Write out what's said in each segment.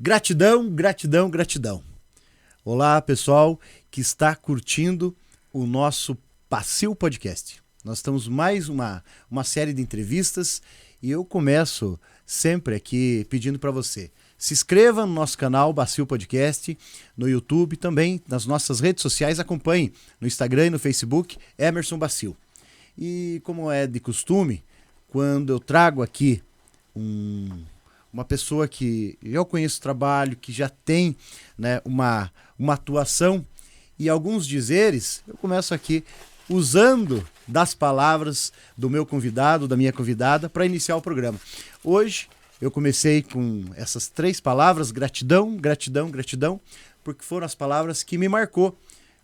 Gratidão, gratidão, gratidão. Olá, pessoal que está curtindo o nosso Bacil Podcast. Nós estamos mais uma série de entrevistas e eu começo sempre aqui pedindo para você. Se inscreva no nosso canal Bacil Podcast, no YouTube, também nas nossas redes sociais, acompanhe no Instagram e no Facebook, Emerson Bacil. E como é de costume, quando eu trago aqui uma pessoa que eu conheço o trabalho, que já tem, né, uma atuação e alguns dizeres, eu começo aqui usando das palavras do meu convidado, da minha convidada, para iniciar o programa. Hoje eu comecei com essas 3 palavras, gratidão, gratidão, gratidão, porque foram as palavras que me marcou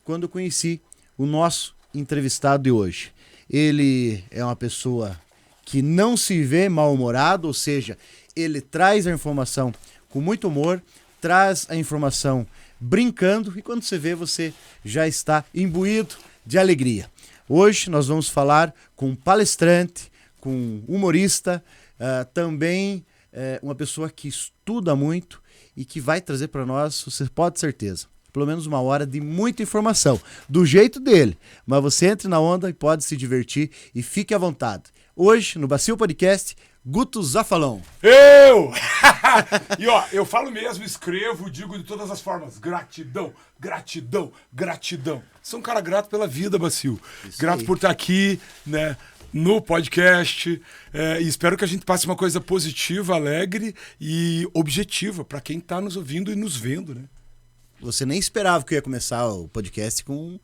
quando eu conheci o nosso entrevistado de hoje. Ele é uma pessoa que não se vê mal-humorado, ou seja, ele traz a informação com muito humor, traz a informação brincando e quando você vê, você já está imbuído de alegria. Hoje nós vamos falar com um palestrante, com um humorista, também uma pessoa que estuda muito e que vai trazer para nós, você pode ter certeza, pelo menos 1 hora de muita informação, do jeito dele. Mas você entre na onda e pode se divertir e fique à vontade. Hoje, no Bacil Podcast, Guto Zafalon. Eu! E ó, eu falo mesmo, escrevo, digo de todas as formas. Gratidão, gratidão, gratidão. Sou um cara grato pela vida, Bacil. Isso grato aí. por estar aqui, né, no podcast. E espero que a gente passe uma coisa positiva, alegre e objetiva para quem está nos ouvindo e nos vendo, né? Você nem esperava que eu ia começar o podcast com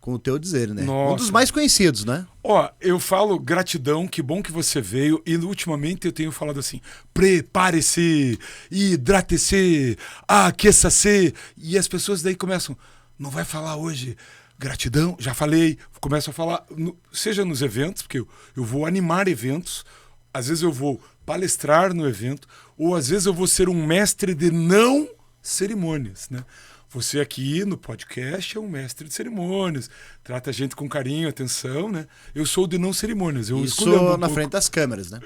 o teu dizer, né? Nossa. Um dos mais conhecidos, né? Ó, eu falo gratidão, que bom que você veio. E ultimamente eu tenho falado assim: prepare-se, hidrate-se, aqueça-se. E as pessoas daí começam, não vai falar hoje gratidão? Já falei, começo a falar, seja nos eventos, porque eu vou animar eventos, às vezes eu vou palestrar no evento, ou às vezes eu vou ser um mestre de não cerimônias, né? Você aqui no podcast é um mestre de cerimônias, trata a gente com carinho, atenção, né? Eu sou de não cerimônias. Eu Isso escolho na frente das câmeras, né?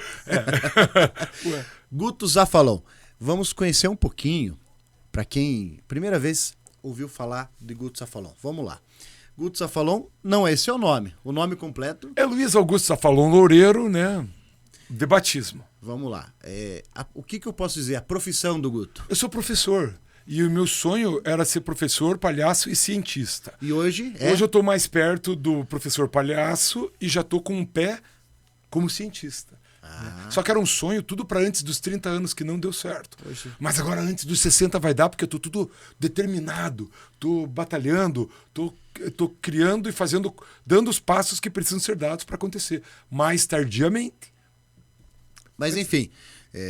Ué. Guto Zafalon. Vamos conhecer um pouquinho, para quem primeira vez ouviu falar de Guto Zafalon. Vamos lá. Guto Zafalon não é esse o nome. O nome completo... É Luiz Augusto Zafalon Loureiro, né? De batismo. Vamos lá. O que eu posso dizer? A profissão do Guto. Eu sou professor. E o meu sonho era ser professor, palhaço e cientista. E hoje Hoje eu estou mais perto do professor palhaço e já estou com um pé como cientista. Né? Só que era um sonho tudo para antes dos 30 anos que não deu certo. Poxa. Mas agora antes dos 60 vai dar porque eu estou tudo determinado, estou batalhando, estou criando e fazendo, dando os passos que precisam ser dados para acontecer. Mais tardiamente. Mas enfim,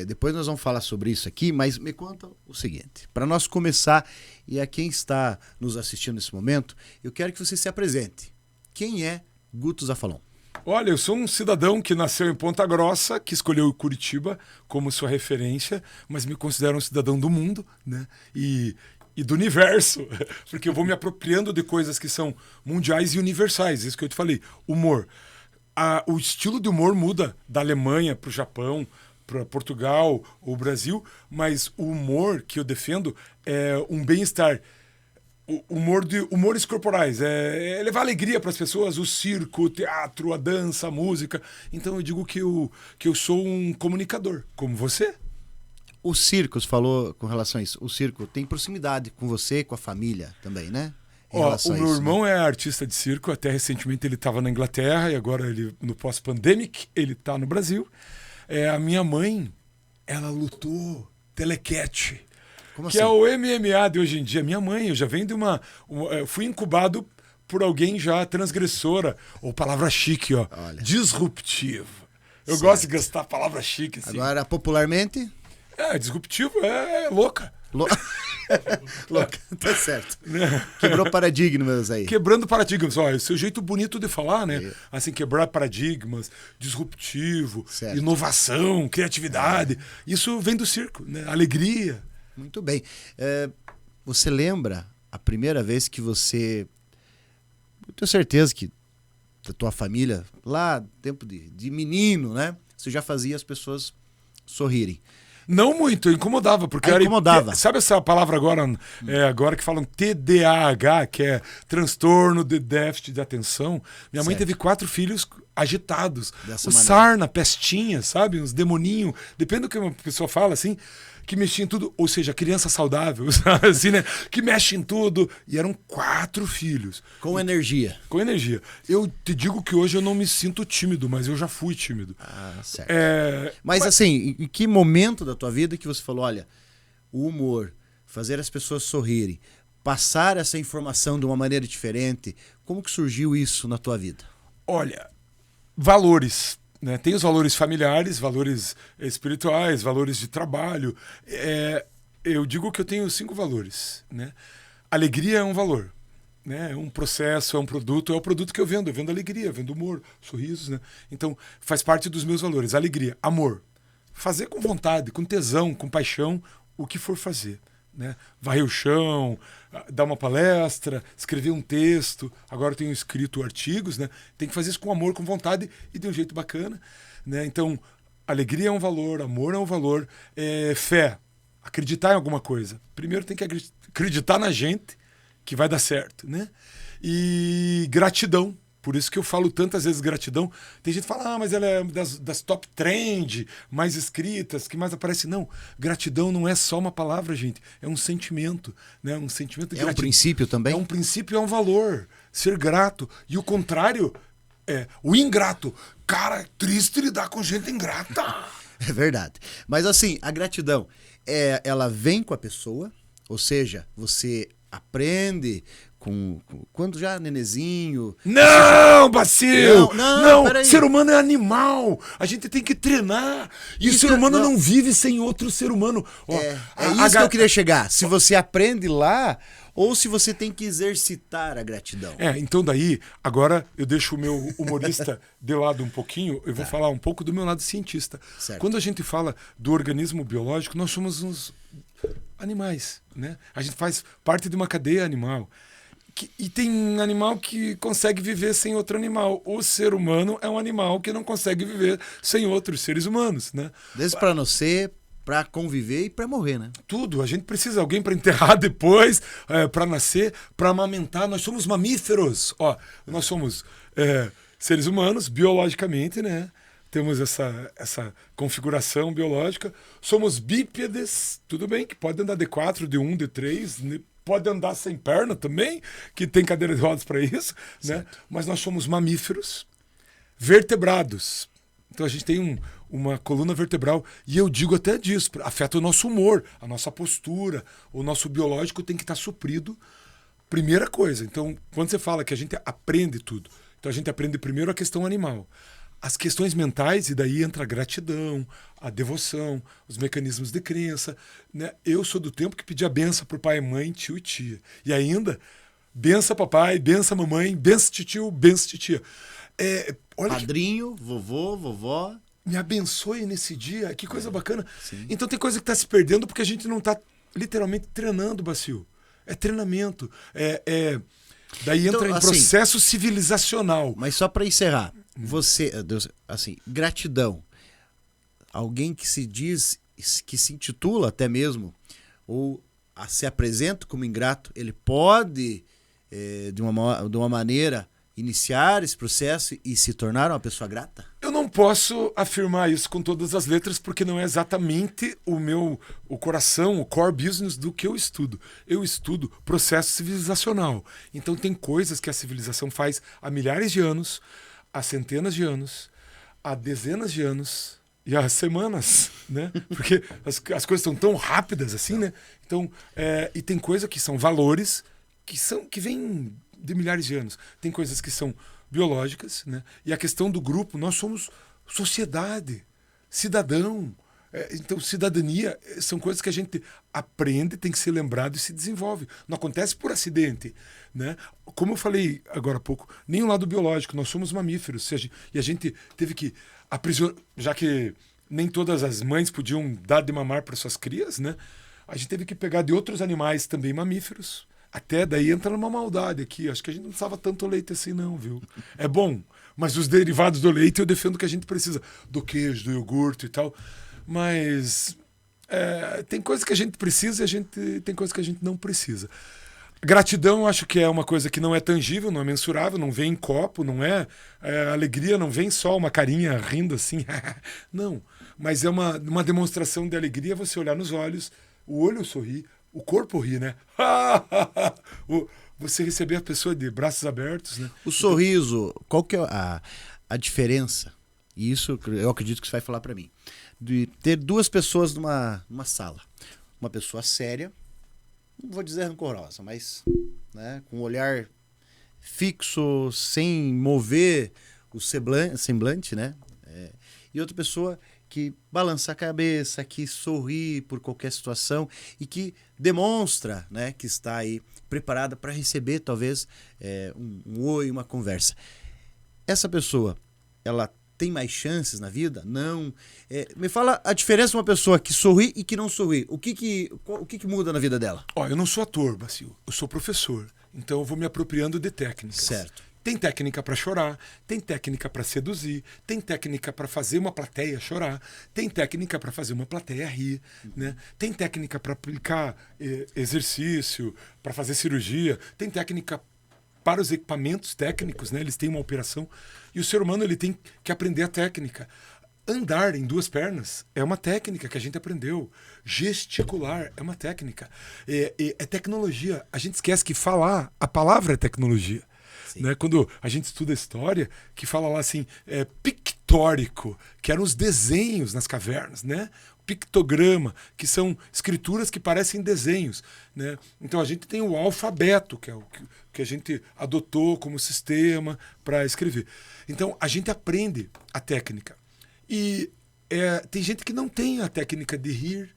depois nós vamos falar sobre isso aqui, mas me conta o seguinte. Para nós começar, e a quem está nos assistindo nesse momento, eu quero que você se apresente. Quem é Guto Zafalon? Olha, eu sou um cidadão que nasceu em Ponta Grossa, que escolheu Curitiba como sua referência, mas me considero um cidadão do mundo, né? E do universo, porque eu vou me apropriando de coisas que são mundiais e universais. Isso que eu te falei, humor. O estilo de humor muda da Alemanha para o Japão, para Portugal ou Brasil, mas o humor que eu defendo é um bem-estar. Humores corporais, é levar alegria para as pessoas, o circo, o teatro, a dança, a música. Então eu digo que eu sou um comunicador, como você. O circo, você falou com relação a isso, o circo tem proximidade com você, com a família também, né? O meu irmão é artista de circo, até recentemente ele estava na Inglaterra e agora ele, no pós-pandemic ele está no Brasil. A minha mãe, ela lutou telequete, Como que assim? é o MMA de hoje em dia. Minha mãe, eu já venho de fui incubado por alguém já transgressora, ou palavra chique, ó, Olha. Disruptivo. Eu Certo. gosto de gastar palavra chique, assim. Agora, popularmente... Disruptivo é louca. Louca, tá certo. Quebrou paradigmas aí. Quebrando paradigmas, ó, esse é o jeito bonito de falar, né? Assim, quebrar paradigmas, disruptivo, Certo. inovação, criatividade. Isso vem do circo, né? Alegria. Muito bem. Você lembra a primeira vez que você... Eu tenho certeza que da tua família, lá, tempo de menino, né? Você já fazia as pessoas sorrirem. Não muito, eu incomodava, porque incomodava. Sabe essa palavra agora, agora que falam TDAH, que é transtorno de déficit de atenção? Minha mãe teve 4 filhos agitados. Dessa o maneira. sarna, pestinha, sabe? Uns demoninhos. Depende do que uma pessoa fala, assim, que mexia em tudo. Ou seja, criança saudável, sabe? Assim, né? Que mexe em tudo. E eram 4 filhos. Com energia. Com energia. Eu te digo que hoje eu não me sinto tímido, mas eu já fui tímido. Ah, certo. É, Mas assim, em que momento da tua vida que você falou, olha, o humor, fazer as pessoas sorrirem, passar essa informação de uma maneira diferente, como que surgiu isso na tua vida? Olha, valores, né? Tem os valores familiares, valores espirituais, valores de trabalho. Eu digo que eu tenho 5 valores, né? Alegria é um valor, né? É um processo, é um produto, é o produto que eu vendo alegria, eu vendo humor, sorrisos, né? Então, faz parte dos meus valores. Alegria, amor. Fazer com vontade, com tesão, com paixão, o que for fazer, né? Varrer o chão, dar uma palestra, escrever um texto. Agora eu tenho escrito artigos, né? Tem que fazer isso com amor, com vontade e de um jeito bacana, né? Então, alegria é um valor, amor é um valor, fé, acreditar em alguma coisa. Primeiro tem que acreditar na gente que vai dar certo, né? E gratidão. Por isso que eu falo tantas vezes gratidão. Tem gente que fala, mas ela é das top trend, mais escritas, que mais aparece. Não, gratidão não é só uma palavra, gente. É um sentimento, né? Um sentimento de gratidão. É um princípio também? É um princípio, é um valor. Ser grato. E o contrário o ingrato. Cara, é triste lidar com gente ingrata. É verdade. Mas assim, a gratidão, ela vem com a pessoa, ou seja, você aprende quando já nenezinho... Não, Bacil! Não, peraí. Ser humano é animal. A gente tem que treinar. E o ser humano não vive sem outro ser humano. Isso que eu queria chegar. Se você aprende lá, ou se você tem que exercitar a gratidão. Então daí, agora eu deixo o meu humorista de lado um pouquinho, eu vou falar um pouco do meu lado cientista. Certo. Quando a gente fala do organismo biológico, nós somos uns animais, né? A gente faz parte de uma cadeia animal. E tem animal que consegue viver sem outro animal. O ser humano é um animal que não consegue viver sem outros seres humanos, né? Desde para nascer, para conviver e para morrer, né? Tudo. A gente precisa de alguém para enterrar depois, para nascer, para amamentar. Nós somos mamíferos. Nós somos seres humanos, biologicamente, né? Temos essa configuração biológica. Somos bípedes, tudo bem, que pode andar de 4, de 1, de 3, pode andar sem perna também, que tem cadeira de rodas para isso, né? Mas nós somos mamíferos vertebrados. Então a gente tem uma coluna vertebral, e eu digo até disso, afeta o nosso humor, a nossa postura, o nosso biológico tem que estar suprido. Primeira coisa, então, quando você fala que a gente aprende tudo, então a gente aprende primeiro a questão animal. As questões mentais, e daí entra a gratidão, a devoção, os mecanismos de crença, né? Eu sou do tempo que pedia benção pro pai e mãe, tio e tia. E ainda, benção papai, benção mamãe, benção tio, benção titia. Olha Padrinho, vovô, vovó. Me abençoe nesse dia, que coisa bacana. Sim. Então tem coisa que está se perdendo porque a gente não está literalmente treinando, Bacil. É treinamento. Daí entra em processo civilizacional. Mas só para encerrar, gratidão. Alguém que se diz, que se intitula até mesmo, ou se apresenta como ingrato, ele pode, de uma maneira, iniciar esse processo e se tornar uma pessoa grata? Eu não posso afirmar isso com todas as letras, porque não é exatamente o coração, o core business do que eu estudo. Eu estudo processo civilizacional. Então tem coisas que a civilização faz há milhares de anos, há centenas de anos, há dezenas de anos e há semanas, né? Porque as coisas estão tão rápidas assim, né? Então, e tem coisas que são valores que vêm de milhares de anos. Tem coisas que são biológicas, né? E a questão do grupo, nós somos sociedade, cidadão. Então, cidadania são coisas que a gente aprende, tem que ser lembrado e se desenvolve. Não acontece por acidente, né? Como eu falei agora há pouco, nem o lado biológico, nós somos mamíferos. E a gente teve que aprisionar, já que nem todas as mães podiam dar de mamar para suas crias, né? A gente teve que pegar de outros animais também mamíferos. Até daí entra numa maldade aqui. Acho que a gente não precisava tanto leite assim, não, viu? É bom, mas os derivados do leite eu defendo que a gente precisa do queijo, do iogurte e tal. Mas Tem coisa que a gente precisa e tem coisa que a gente não precisa. Gratidão, acho que é uma coisa que não é tangível, não é mensurável, não vem em copo, não é, alegria, não vem só uma carinha rindo assim. Não, mas é uma demonstração de alegria você olhar nos olhos, o olho sorri, o corpo ri, né? Você receber a pessoa de braços abertos, né? O sorriso, qual que é a diferença? E isso eu acredito que você vai falar para mim. De ter duas pessoas numa sala. Uma pessoa séria, não vou dizer rancorosa, mas né, com um olhar fixo, sem mover o semblante, né? E outra pessoa que balança a cabeça, que sorri por qualquer situação e que demonstra, né, que está aí preparada para receber talvez um oi, uma conversa. Essa pessoa, ela tem mais chances na vida? Não. Me fala a diferença de uma pessoa que sorri e que não sorri. O que muda na vida dela? Eu não sou ator, Bacil. Eu sou professor. Então eu vou me apropriando de técnicas. Certo. Tem técnica para chorar, tem técnica para seduzir, tem técnica para fazer uma plateia chorar, tem técnica para fazer uma plateia rir, né? Tem técnica para aplicar exercício, para fazer cirurgia, tem técnica para os equipamentos técnicos, né? Eles têm uma operação. E o ser humano ele tem que aprender a técnica. Andar em duas pernas é uma técnica que a gente aprendeu. Gesticular é uma técnica. É tecnologia. A gente esquece que falar, a palavra é tecnologia. Né? Quando a gente estuda história, que fala lá assim, pictórico, que eram os desenhos nas cavernas, né? Pictograma, que são escrituras que parecem desenhos, né? Então a gente tem o alfabeto, que é o que a gente adotou como sistema para escrever. Então a gente aprende a técnica. E tem gente que não tem a técnica de rir,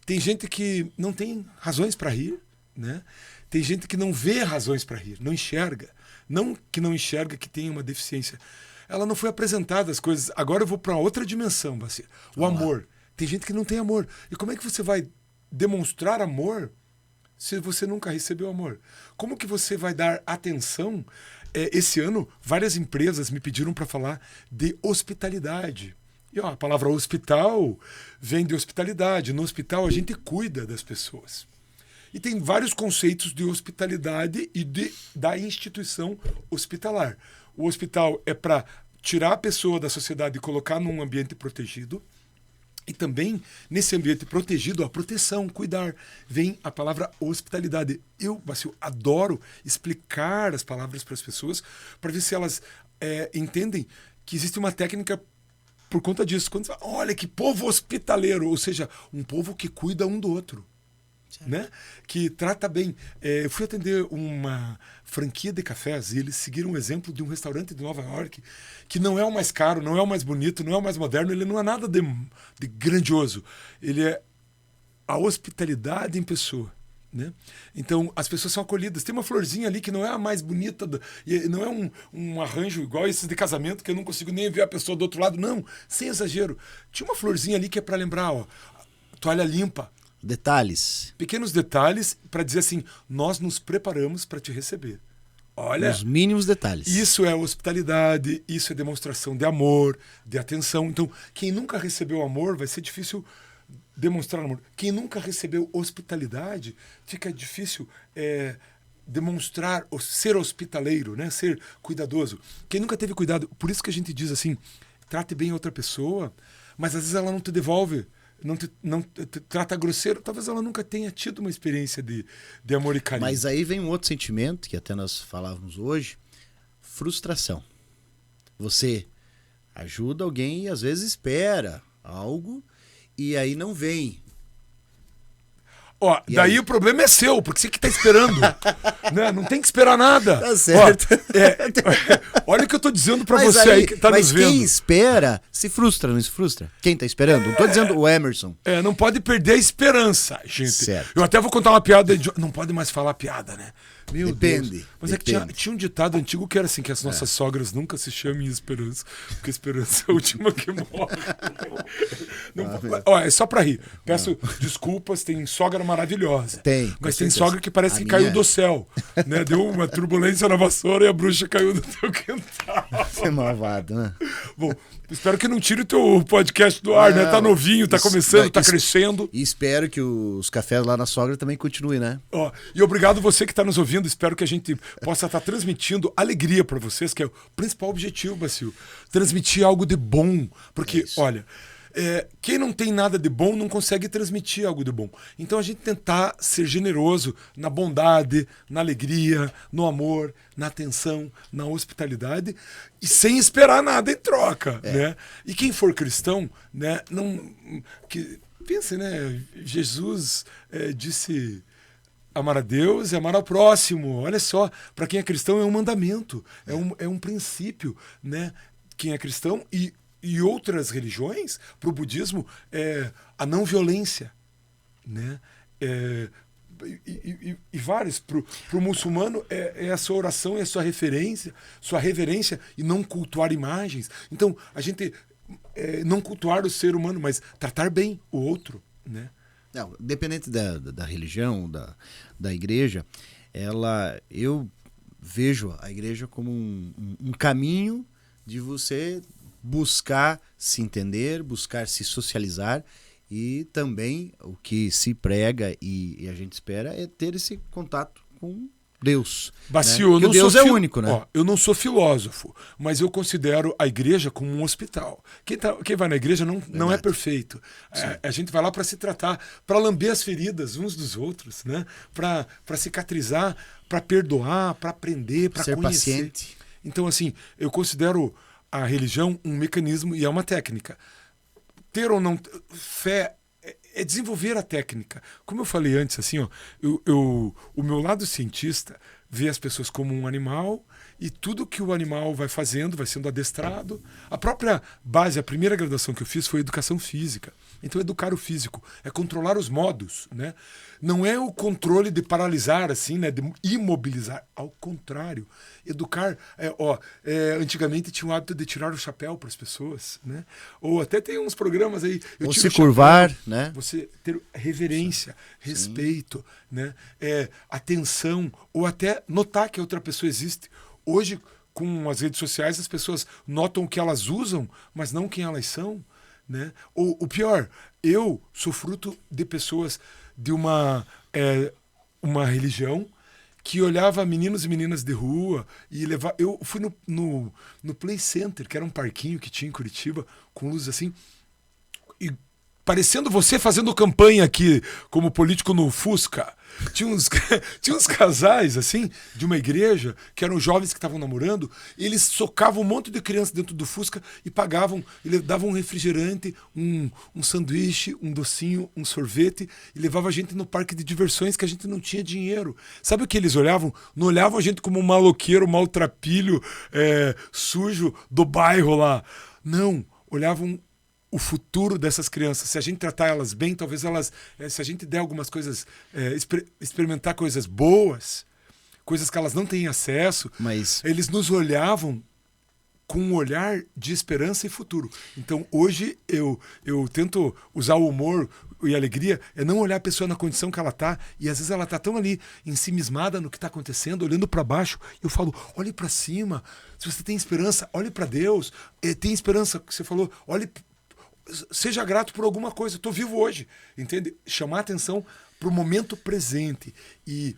tem gente que não tem razões para rir, né? Tem gente que não vê razões para rir, não enxerga. Não que não enxerga que tem uma deficiência. Ela não foi apresentada as coisas. Agora eu vou para outra dimensão, Bacia. O amor. Tem gente que não tem amor. E como é que você vai demonstrar amor se você nunca recebeu amor? Como que você vai dar atenção? Esse ano, várias empresas me pediram para falar de hospitalidade. E a palavra hospital vem de hospitalidade. No hospital a gente cuida das pessoas. E tem vários conceitos de hospitalidade e da instituição hospitalar. O hospital é para tirar a pessoa da sociedade e colocar num ambiente protegido. E também, nesse ambiente protegido, a proteção, cuidar. Vem a palavra hospitalidade. Eu, Bacil, adoro explicar as palavras para as pessoas para ver se elas entendem que existe uma técnica por conta disso. Quando você fala, olha que povo hospitaleiro, ou seja, um povo que cuida um do outro. Né? Que trata bem. Eu fui atender uma franquia de cafés e eles seguiram o exemplo de um restaurante de Nova York que não é o mais caro, não é o mais bonito, não é o mais moderno, ele não é nada de grandioso. Ele é a hospitalidade em pessoa. Né? Então as pessoas são acolhidas. Tem uma florzinha ali que não é a mais bonita, não é um arranjo igual esses de casamento que eu não consigo nem ver a pessoa do outro lado. Não, sem exagero. Tinha uma florzinha ali que é para lembrar, toalha limpa. Detalhes. Pequenos detalhes para dizer assim, nós nos preparamos para te receber. Olha, os mínimos detalhes. Isso é hospitalidade, isso é demonstração de amor, de atenção. Então, quem nunca recebeu amor, vai ser difícil demonstrar amor. Quem nunca recebeu hospitalidade, fica difícil demonstrar, ser hospitaleiro, né? Ser cuidadoso. Quem nunca teve cuidado, por isso que a gente diz assim, trate bem a outra pessoa, mas às vezes ela não te devolve. Não te trata grosseiro, talvez ela nunca tenha tido uma experiência de amor e carinho. Mas aí vem um outro sentimento, que até nós falávamos hoje, frustração. Você ajuda alguém e às vezes espera algo e aí não vem. Daí aí? O problema é seu, porque você que tá esperando. Né? Não tem que esperar nada. Tá certo. Olha o que eu tô dizendo pra você aí que tá nos vendo. Mas quem espera se frustra, não se frustra? Quem tá esperando? Não tô dizendo o Emerson. Não pode perder a esperança, gente. Certo. Eu até vou contar uma piada. Não pode mais falar piada, né? Meu Depende. Deus. Mas é que tinha um ditado antigo que era assim, que as nossas sogras nunca se chamem esperança, porque a esperança é a última que morre. Ó, é só pra rir. Peço desculpas, tem sogra maravilhosa. Mas tem sogra que parece que caiu do céu. Né? Deu uma turbulência na vassoura e a bruxa caiu do teu quintal. Você é malvado, né? Bom, espero que não tire o teu podcast do ar, né? Tá novinho, tá começando, tá crescendo. E espero que os cafés lá na sogra também continuem, né? Ó, e obrigado você que tá nos ouvindo. Espero que a gente possa estar transmitindo alegria para vocês, que é o principal objetivo, Bacil. Transmitir algo de bom. Porque, olha, quem não tem nada de bom não consegue transmitir algo de bom. Então a gente tentar ser generoso na bondade, na alegria, no amor, na atenção, na hospitalidade e sem esperar nada em troca, né? E quem for cristão, né, pense, né? Jesus disse amar a Deus e amar ao próximo. Olha só, para quem é cristão é um mandamento, é um princípio, né? Quem é cristão e outras religiões, para o budismo, é a não violência, né? E vários. Para o muçulmano é a sua oração, é a sua reverência e não cultuar imagens. Então, a gente não cultuar o ser humano, mas tratar bem o outro, né? Não, independente da religião, da igreja, eu vejo a igreja como um caminho de você buscar se entender, buscar se socializar e também o que se prega e a gente espera é ter esse contato com Deus. Bacil, né? Deus é único, né? Ó, eu não sou filósofo, mas eu considero a igreja como um hospital. Quem vai na igreja não é perfeito. A gente vai lá para se tratar, para lamber as feridas uns dos outros, né? Para cicatrizar, para perdoar, para aprender, para conhecer. Ser paciente. Então, assim, eu considero a religião um mecanismo e é uma técnica. Ter ou não fé é desenvolver a técnica. Como eu falei antes, assim, ó, o meu lado cientista vê as pessoas como um animal e tudo que o animal vai fazendo vai sendo adestrado. A própria base, a primeira graduação que eu fiz foi educação física. Então, educar o físico é controlar os modos, né? Não é o controle de paralisar, assim, né? De imobilizar. Ao contrário. Educar... antigamente tinha o hábito de tirar o chapéu para as pessoas, né? Ou até tem uns programas aí... Ou se curvar, né? Você ter reverência, respeito, né? Atenção, ou até notar que a outra pessoa existe. Hoje, com as redes sociais, as pessoas notam o que elas usam, mas não quem elas são, né? Ou o pior, eu sou fruto de pessoas de uma religião que olhava meninos e meninas de rua e levava... Eu fui no Play Center, que era um parquinho que tinha em Curitiba, com luzes assim, e parecendo você fazendo campanha aqui como político no Fusca. Tinha uns casais, assim, de uma igreja, que eram jovens que estavam namorando, e eles socavam um monte de crianças dentro do Fusca e pagavam, e davam um refrigerante, um sanduíche, um docinho, um sorvete, e levavam a gente no parque de diversões que a gente não tinha dinheiro. Sabe o que eles olhavam? Não olhavam a gente como um maloqueiro, maltrapilho, sujo do bairro lá. Não, olhavam o futuro dessas crianças. Se a gente tratar elas bem, talvez elas... se a gente der algumas coisas... experimentar coisas boas, coisas que elas não têm acesso, mas eles nos olhavam com um olhar de esperança e futuro. Então, hoje, eu tento usar o humor e a alegria, é não olhar a pessoa na condição que ela está, e às vezes ela está tão ali, ensimismada no que está acontecendo, olhando para baixo, eu falo, olhe para cima, se você tem esperança, olhe para Deus, tem esperança, que você falou, olhe... Seja grato por alguma coisa. Estou vivo hoje, entende? Chamar atenção para o momento presente e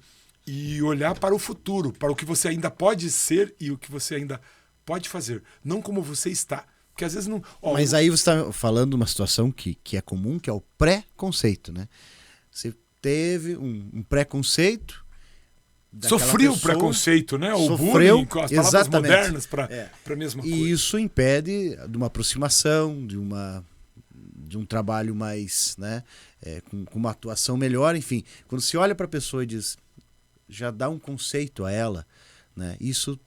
olhar para o futuro, para o que você ainda pode ser e o que você ainda pode fazer, não como você está. Porque às vezes não... Mas aí você está falando de uma situação que é comum, que é o preconceito, né? Você teve um preconceito... Sofreu o preconceito, né? O sofreu, bullying, com as palavras modernas para a mesma coisa. E isso impede de uma aproximação, de um trabalho mais, né, com uma atuação melhor, enfim. Quando se olha para a pessoa e diz, já dá um conceito a ela, né, isso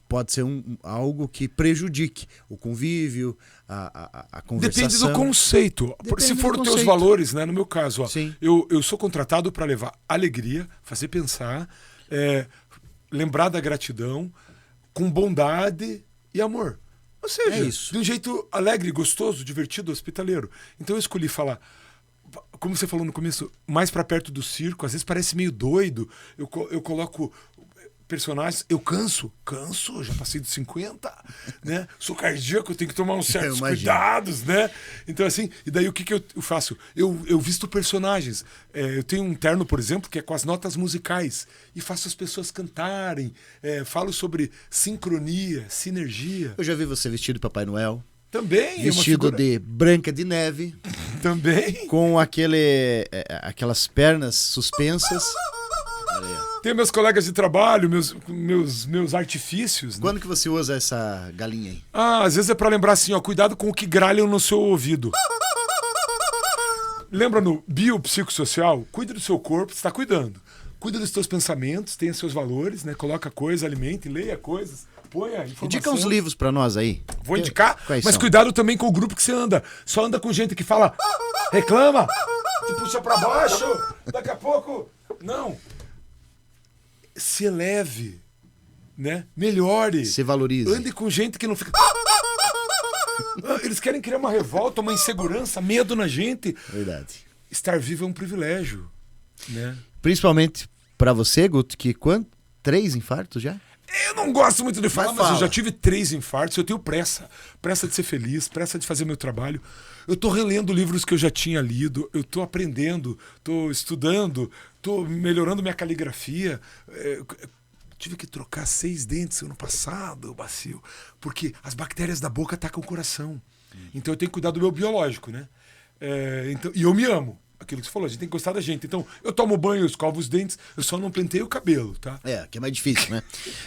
pode ser algo que prejudique o convívio, a conversação. Depende do conceito. Se for os teus valores, né, no meu caso, ó, eu sou contratado para levar alegria, fazer pensar, lembrar da gratidão com bondade e amor. Ou seja, de um jeito alegre, gostoso, divertido, hospitaleiro. Então eu escolhi falar, como você falou no começo, mais pra perto do circo. Às vezes parece meio doido. Eu coloco personagens, eu canso, já passei dos 50, né? Sou cardíaco, eu tenho que tomar uns certos cuidados, né? Então assim, e daí o que eu faço? Eu visto personagens. Eu tenho um terno, por exemplo, que é com as notas musicais e faço as pessoas cantarem, falo sobre sincronia, sinergia. Eu já vi você vestido de Papai Noel. Também. Vestido de Branca de Neve. Também. Com aquelas pernas suspensas. Tenho meus colegas de trabalho, meus artifícios. Né? Quando que você usa essa galinha aí? Às vezes é pra lembrar assim, ó, cuidado com o que gralham no seu ouvido. Lembra no biopsicossocial? Cuida do seu corpo, você tá cuidando. Cuida dos seus pensamentos, tenha seus valores, né? Coloca coisa, alimente, leia coisas, ponha informação. Indica uns livros pra nós aí. Vou indicar, Quais mas são? Cuidado também com o grupo que você anda. Só anda com gente que fala, reclama, te puxa pra baixo, daqui a pouco... Não. Se eleve, né? Melhore. Se valorize. Ande com gente que não fica... Eles querem criar uma revolta, uma insegurança, medo na gente. Verdade. Estar vivo é um privilégio, né? Principalmente pra você, Guto, que 3 infartos já? Eu não gosto muito de falar, mas eu já fala. tive 3 infartos. Eu tenho pressa. Pressa de ser feliz, pressa de fazer meu trabalho. Eu tô relendo livros que eu já tinha lido. Eu tô aprendendo, tô estudando, tô melhorando minha caligrafia. Tive que trocar 6 dentes ano passado, bacio, porque as bactérias da boca atacam o coração. Então eu tenho que cuidar do meu biológico, né? E eu me amo. Aquilo que você falou, a gente tem que gostar da gente. Então, eu tomo banho, eu escovo os dentes, eu só não penteio o cabelo, tá? Que é mais difícil, né?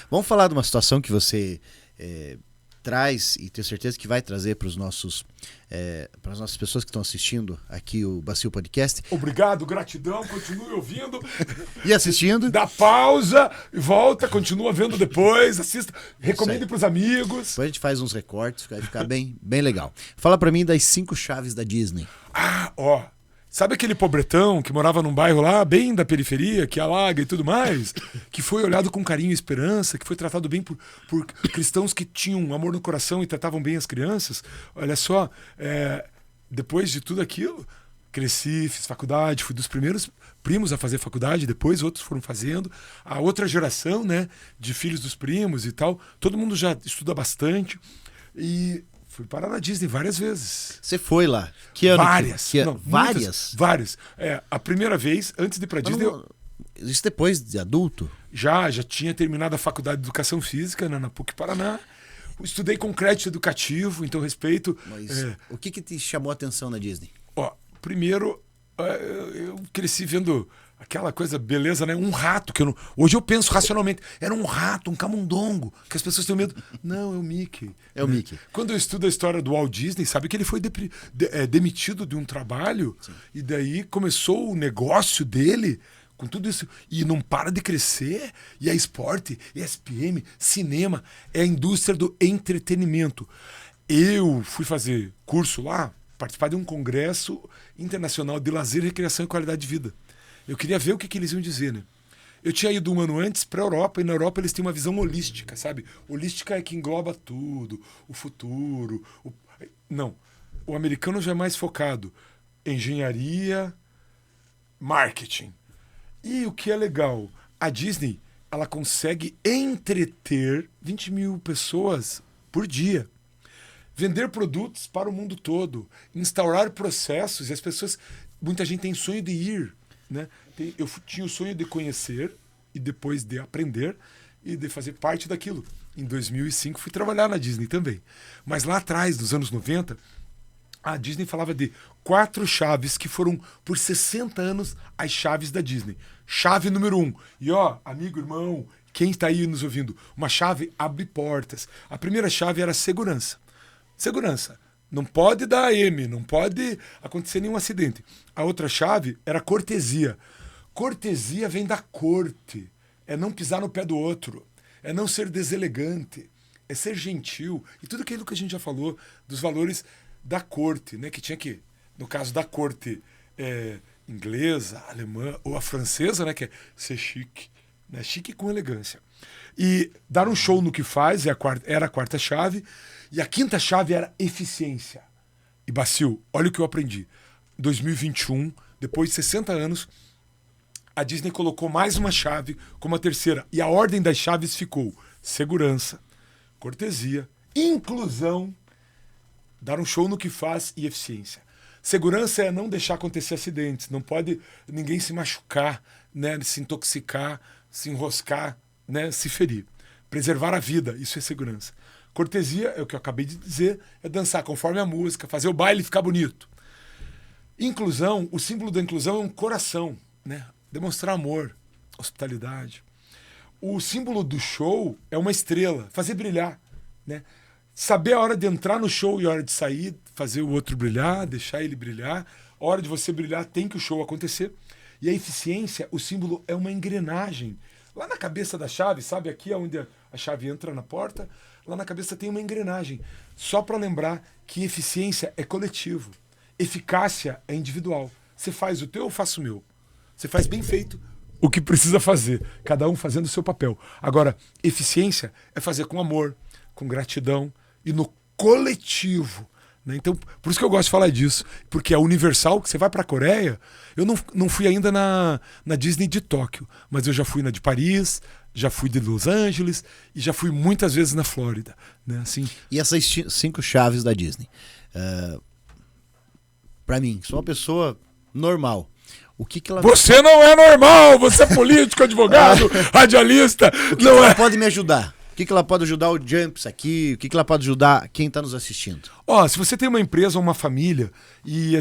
Vamos falar de uma situação que você traz e tenho certeza que vai trazer para as nossas pessoas que estão assistindo aqui o Bacio Podcast. Obrigado, gratidão, continue ouvindo. E assistindo. Dá pausa, volta, continua vendo depois, assista, recomende para os amigos. Depois a gente faz uns recortes, vai ficar bem legal. Fala para mim das 5 chaves da Disney. Sabe aquele pobretão que morava num bairro lá, bem da periferia, que alaga e tudo mais? Que foi olhado com carinho e esperança, que foi tratado bem por cristãos que tinham amor no coração e tratavam bem as crianças? Olha só, depois de tudo aquilo, cresci, fiz faculdade, fui dos primeiros primos a fazer faculdade, depois outros foram fazendo. A outra geração, né, de filhos dos primos e tal, todo mundo já estuda bastante. E... fui parar na Disney várias vezes. Você foi lá? Que ano? Várias. Várias? Várias. A primeira vez, antes de ir pra Disney... Isso depois de adulto? Já tinha terminado a faculdade de Educação Física na PUC Paraná. Estudei com crédito educativo, então respeito... Mas o que te chamou a atenção na Disney? Primeiro, eu cresci vendo... aquela coisa, beleza, né? Um rato, hoje eu penso racionalmente. Era um rato, um camundongo, que as pessoas têm medo. Não, é o Mickey. É o Mickey. Quando eu estudo a história do Walt Disney, sabe que ele foi demitido de um trabalho. Sim. E daí começou o negócio dele com tudo isso. E não para de crescer. E é esporte, ESPN, cinema. É a indústria do entretenimento. Eu fui fazer curso lá, participar de um congresso internacional de lazer, recreação e qualidade de vida. Eu queria ver o que eles iam dizer, né? Eu tinha ido um ano antes para a Europa, e na Europa eles têm uma visão holística, sabe? Holística é que engloba tudo, o futuro. Não, o americano já é mais focado em engenharia, marketing. E o que é legal, a Disney, ela consegue entreter 20 mil pessoas por dia. Vender produtos para o mundo todo, instaurar processos, e as pessoas, muita gente tem sonho de ir, né? Eu tinha o sonho de conhecer e depois de aprender e de fazer parte daquilo. Em 2005 fui trabalhar na Disney também. Mas lá atrás, nos anos 90, a Disney falava de 4 chaves que foram por 60 anos as chaves da Disney. Chave número 1. E amigo, irmão, quem está aí nos ouvindo? Uma chave abre portas. A primeira chave era segurança. Segurança. Não pode dar M, não pode acontecer nenhum acidente. A outra chave era cortesia. Cortesia vem da corte. É não pisar no pé do outro. É não ser deselegante. É ser gentil. E tudo aquilo que a gente já falou dos valores da corte, né? Que tinha que, no caso da corte inglesa, alemã ou a francesa, né? Que é ser chique. Né? Chique com elegância. E dar um show no que faz era a quarta chave. E a quinta chave era eficiência. E, Bacil, olha o que eu aprendi. 2021, depois de 60 anos, a Disney colocou mais uma chave como a terceira. E a ordem das chaves ficou segurança, cortesia, inclusão, dar um show no que faz e eficiência. Segurança é não deixar acontecer acidentes. Não pode ninguém se machucar, né, se intoxicar, se enroscar, né, se ferir. Preservar a vida, isso é segurança. Cortesia, é o que eu acabei de dizer, é dançar conforme a música, fazer o baile ficar bonito. Inclusão, o símbolo da inclusão é um coração, né? Demonstrar amor, hospitalidade. O símbolo do show é uma estrela, fazer brilhar, né? Saber a hora de entrar no show e a hora de sair, fazer o outro brilhar, deixar ele brilhar. A hora de você brilhar tem que o show acontecer. E a eficiência, o símbolo é uma engrenagem. Lá na cabeça da chave, sabe aqui é onde a chave entra na porta? Lá na cabeça tem uma engrenagem. Só para lembrar que eficiência é coletivo. Eficácia é individual. Você faz o teu, eu faço o meu. Você faz bem feito o que precisa fazer. Cada um fazendo o seu papel. Agora, eficiência é fazer com amor, com gratidão e no coletivo. Né? Então, por isso que eu gosto de falar disso. Porque a Universal, que você vai para a Coreia, eu não fui ainda na Disney de Tóquio, mas eu já fui na de Paris, já fui de Los Angeles e já fui muitas vezes na Flórida. Né? Assim, E essas 5 chaves da Disney? Pra mim, sou uma pessoa normal. O que ela... Você não é normal! Você é político, advogado, radialista. O que não ela é. pode me ajudar? O que ela pode ajudar o Jumps aqui? O que ela pode ajudar quem está nos assistindo? Ó, se você tem uma empresa ou uma família e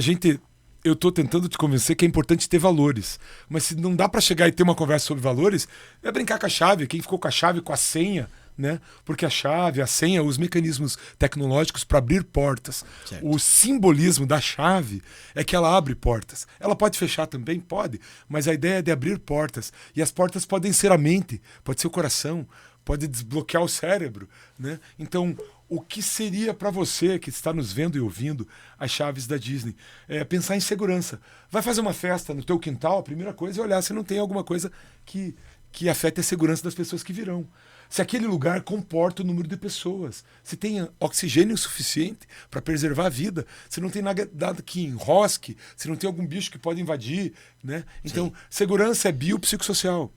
eu tô tentando te convencer que é importante ter valores. Mas se não dá para chegar e ter uma conversa sobre valores, é brincar com a chave. Quem ficou com a chave, com a senha, né? Porque a chave, a senha, os mecanismos tecnológicos para abrir portas. Certo. O simbolismo da chave é que ela abre portas. Ela pode fechar também? Pode. Mas a ideia é de abrir portas. E as portas podem ser a mente, pode ser o coração, pode desbloquear o cérebro, né? Então, o que seria para você que está nos vendo e ouvindo as chaves da Disney? É pensar em segurança. Vai fazer uma festa no teu quintal, a primeira coisa é olhar se não tem alguma coisa que afete a segurança das pessoas que virão. Se aquele lugar comporta o número de pessoas, se tem oxigênio suficiente para preservar a vida, se não tem nada que enrosque, se não tem algum bicho que pode invadir, né? Então, sim, segurança é biopsicossocial.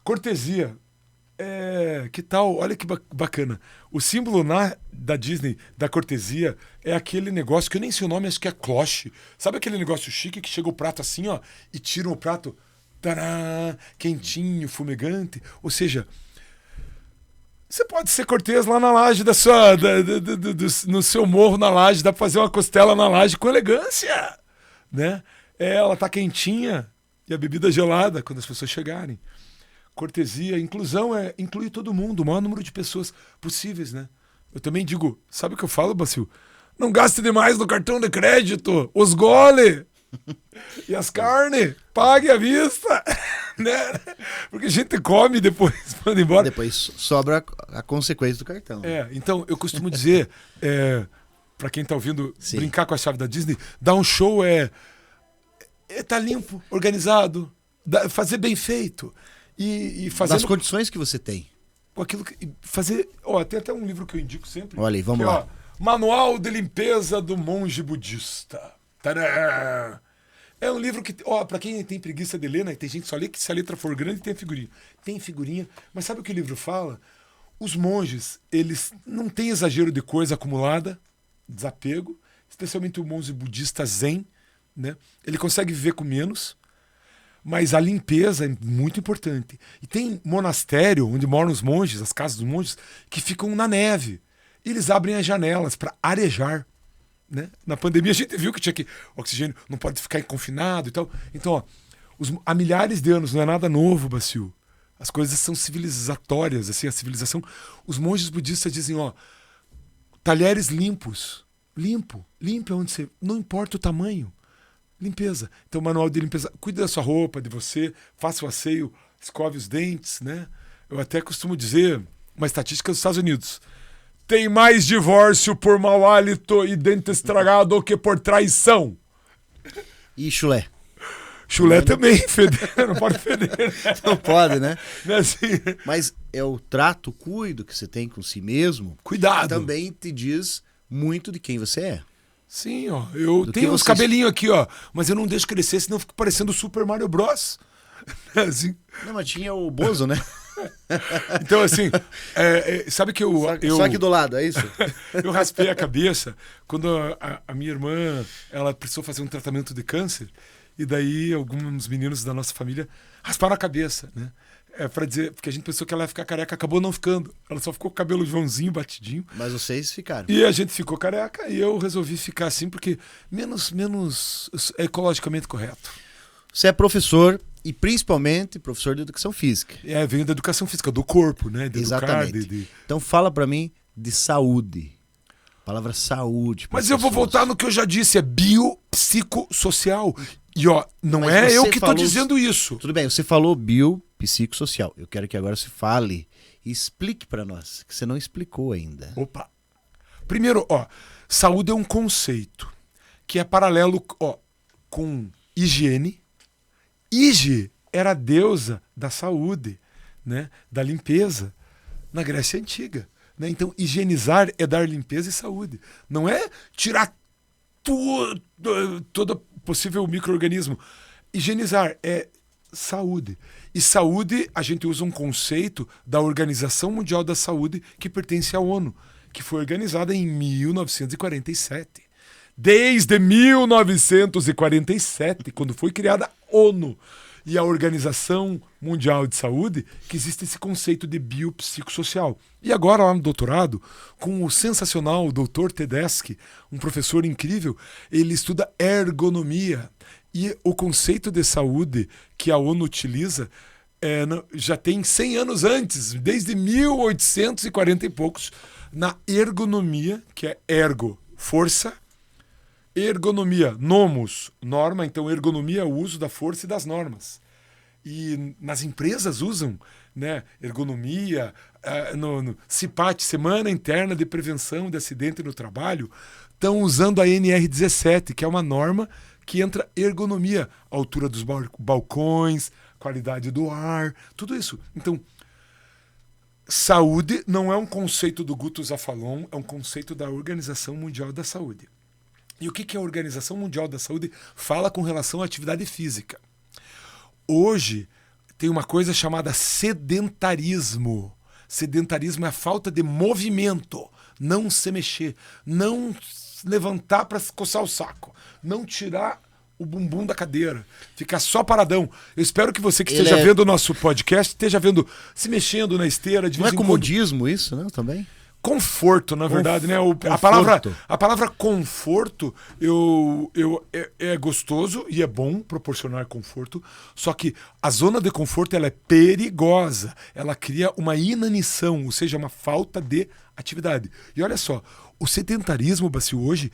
Cortesia. Que tal? Olha que bacana. O símbolo da Disney, da cortesia, é aquele negócio que eu nem sei o nome, acho que é cloche. Sabe aquele negócio chique que chega o prato assim, ó, e tira o prato, tará, quentinho, fumegante? Ou seja, você pode ser cortês lá na laje no seu morro na laje, dá pra fazer uma costela na laje com elegância, né? Ela tá quentinha e a bebida gelada quando as pessoas chegarem. Cortesia, inclusão é incluir todo mundo, o maior número de pessoas possíveis, né? Eu também digo, sabe o que eu falo, Bacil? Não gaste demais no cartão de crédito, os gole e as carnes, pague à vista, né? Porque a gente come e depois manda embora. Depois sobra a consequência do cartão. Então, eu costumo dizer, para quem tá ouvindo, sim, brincar com a chave da Disney, dar um show tá limpo, organizado, fazer bem feito. E fazendo das condições que você tem. Com aquilo que fazer. Tem até um livro que eu indico sempre. Olha aí, vamos lá. Manual de Limpeza do Monge Budista. Tadã! É um livro que, para quem tem preguiça de ler, né? Tem gente que só lê que se a letra for grande tem figurinha. Tem figurinha, mas sabe o que o livro fala? Os monges, eles não têm exagero de coisa acumulada, desapego, especialmente o monge budista zen, né? Ele consegue viver com menos. Mas a limpeza é muito importante. E tem monastério, onde moram os monges, as casas dos monges, que ficam na neve. E eles abrem as janelas para arejar. Né? Na pandemia a gente viu que tinha que oxigênio, não pode ficar confinado e tal. Então, há milhares de anos, não é nada novo, Bacil. As coisas são civilizatórias, assim, a civilização. Os monges budistas dizem, talheres limpos. Limpo é onde você... Não importa o tamanho. Limpeza. Então, manual de limpeza. Cuide da sua roupa, de você, faça o asseio, escove os dentes, né? Eu até costumo dizer, uma estatística dos Estados Unidos. Tem mais divórcio por mau hálito e dente estragado do que por traição. E chulé? Chulé também, feder, não pode feder. Não pode, né? Não é assim? Mas é o trato, o cuido que você tem com si mesmo. Cuidado. Também te diz muito de quem você é. Sim, ó. Eu Do tenho que uns cabelinhos aqui, ó. Mas eu não deixo crescer, senão eu fico parecendo o Super Mario Bros. Assim. Não, mas tinha o Bozo, né? Então, assim, sabe que Só aqui do lado, é isso? eu raspei a cabeça quando a minha irmã, ela precisou fazer um tratamento de câncer. E daí alguns meninos da nossa família rasparam a cabeça, né? Pra dizer, porque a gente pensou que ela ia ficar careca, acabou não ficando. Ela só ficou com o cabelo Joãozinho, batidinho. Mas vocês ficaram. E a gente ficou careca e eu resolvi ficar assim porque menos ecologicamente correto. Você é professor e principalmente professor de educação física. Venho da educação física, do corpo, né? De Exatamente. Educar, Então fala pra mim de saúde. A palavra saúde. Mas eu vou voltar no que eu já disse, é biopsicossocial. E ó, não Mas é você eu que falou... tô dizendo isso. Tudo bem, você falou biopsicossocial. Eu quero que agora você fale e explique pra nós, que você não explicou ainda. Opa. Primeiro, ó, saúde é um conceito que é paralelo, ó, com higiene. Hige era a deusa da saúde, né? Da limpeza, na Grécia Antiga. Né? Então, higienizar é dar limpeza e saúde. Não é tirar todo possível micro-organismo. Higienizar é saúde. E saúde, a gente usa um conceito da Organização Mundial da Saúde que pertence à ONU, que foi organizada em 1947. Desde 1947, quando foi criada a ONU e a Organização Mundial de Saúde, que existe esse conceito de biopsicossocial. E agora, lá no doutorado, com o sensacional Dr. Tedeschi, um professor incrível, ele estuda ergonomia. E o conceito de saúde que a ONU utiliza já tem 100 anos antes, desde 1840 e poucos, na ergonomia, que é ergo, força, ergonomia, nomos, norma, então ergonomia é o uso da força e das normas. E nas empresas usam, né, ergonomia, no CIPAT, Semana Interna de Prevenção de Acidente no Trabalho, estão usando a NR17, que é uma norma que entra ergonomia, altura dos balcões, qualidade do ar, tudo isso. Então, saúde não é um conceito do Guto Zafalon, é um conceito da Organização Mundial da Saúde. E o que a Organização Mundial da Saúde fala com relação à atividade física? Hoje tem uma coisa chamada sedentarismo. Sedentarismo é a falta de movimento, não se mexer, não levantar para coçar o saco, não tirar o bumbum da cadeira, ficar só paradão. Eu espero que você que esteja vendo o nosso podcast esteja vendo, se mexendo na esteira. De não vez é em comodismo quando... isso, não? Também? Conforto, na verdade, né? A palavra conforto é gostoso e é bom proporcionar conforto, só que a zona de conforto ela é perigosa, ela cria uma inanição, ou seja, uma falta de atividade. E olha só, o sedentarismo, Bacio, hoje,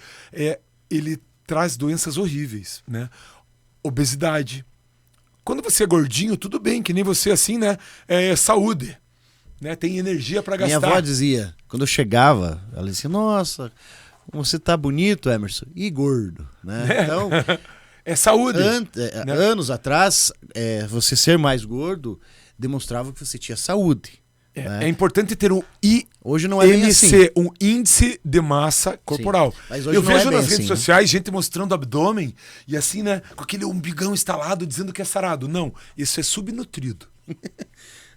ele traz doenças horríveis, né? Obesidade. Quando você é gordinho, tudo bem, que nem você assim, né? É saúde. Né, tem energia para gastar. Minha avó dizia, quando eu chegava, ela dizia, nossa, você tá bonito, Emerson, e gordo, né? Então, é saúde. Né? Anos atrás, você ser mais gordo demonstrava que você tinha saúde. É importante ter hoje não é bem assim. Um índice de massa corporal. Sim, mas hoje eu não vejo bem nas redes assim, sociais gente mostrando abdômen e assim, né, com aquele umbigão instalado dizendo que é sarado. Não, isso é subnutrido.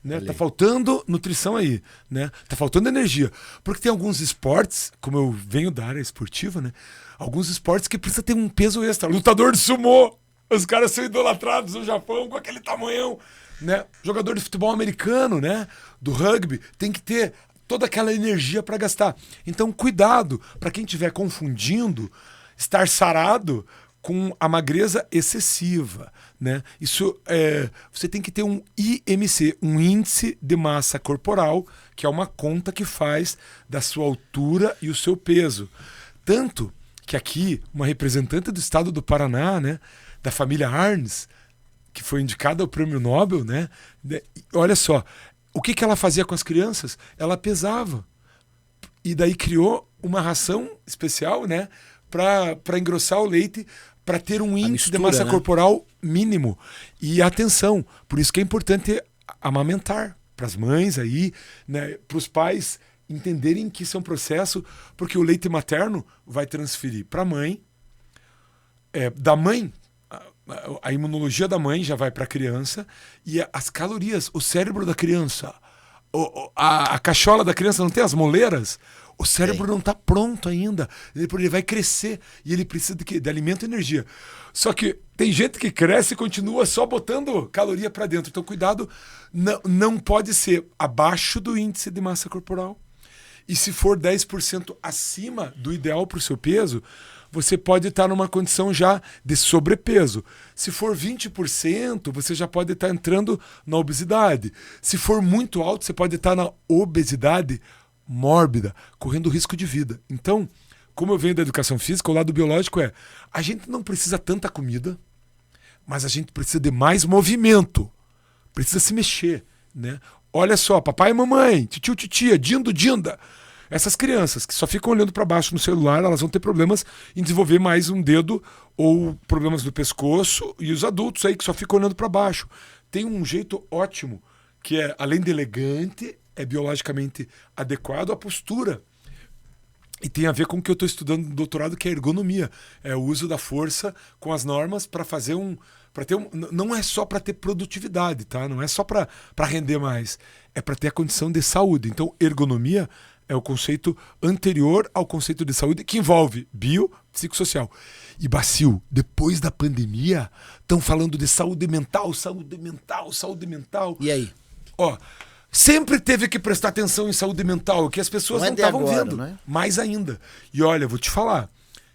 Né? Tá faltando nutrição aí, né? Tá faltando energia. Porque tem alguns esportes, como eu venho da área esportiva, né? Alguns esportes que precisa ter um peso extra. Lutador de sumô, os caras são idolatrados no Japão com aquele tamanhão, né? Jogador de futebol americano, né? Do rugby, tem que ter toda aquela energia para gastar. Então, cuidado para quem estiver confundindo estar sarado com a magreza excessiva, né? Isso você tem que ter um IMC, um índice de massa corporal, que é uma conta que faz da sua altura e o seu peso. Tanto que aqui uma representante do estado do Paraná, né, da família Arnes, que foi indicada ao Prêmio Nobel, né? Olha só, o que ela fazia com as crianças? Ela pesava. E daí criou uma ração especial, né, para engrossar o leite para ter um índice de mistura, massa né? corporal mínimo. E atenção, por isso que é importante amamentar para as mães aí, né, para os pais entenderem que isso é um processo, porque o leite materno vai transferir para a mãe, da mãe, a imunologia da mãe já vai para a criança, e as calorias, o cérebro da criança, a cachola da criança não tem as moleiras, o cérebro não está pronto ainda, ele vai crescer e ele precisa de quê? De alimento e energia. Só que tem gente que cresce e continua só botando caloria para dentro, então cuidado, não pode ser abaixo do índice de massa corporal. E se for 10% acima do ideal para o seu peso, você pode estar numa condição já de sobrepeso. Se for 20%, você já pode estar entrando na obesidade. Se for muito alto, você pode estar na obesidade mórbida, correndo risco de vida. Então, como eu venho da educação física, o lado biológico a gente não precisa tanta comida, mas a gente precisa de mais movimento. Precisa se mexer, né? Olha só, papai e mamãe, titio, titia, dindo, dinda. Essas crianças que só ficam olhando para baixo no celular, elas vão ter problemas em desenvolver mais um dedo ou problemas no pescoço. E os adultos aí que só ficam olhando para baixo. Tem um jeito ótimo, que além de elegante, é biologicamente adequado a postura. E tem a ver com o que eu estou estudando no doutorado, que é a ergonomia. É o uso da força com as normas para fazer não é só para ter produtividade, tá? Não é só para render mais. É para ter a condição de saúde. Então, ergonomia é o conceito anterior ao conceito de saúde, que envolve biopsicossocial. E, Bacil, depois da pandemia, estão falando de saúde mental, saúde mental, saúde mental. E aí? Sempre teve que prestar atenção em saúde mental, que as pessoas não estavam vendo. Né? Mais ainda. E olha, vou te falar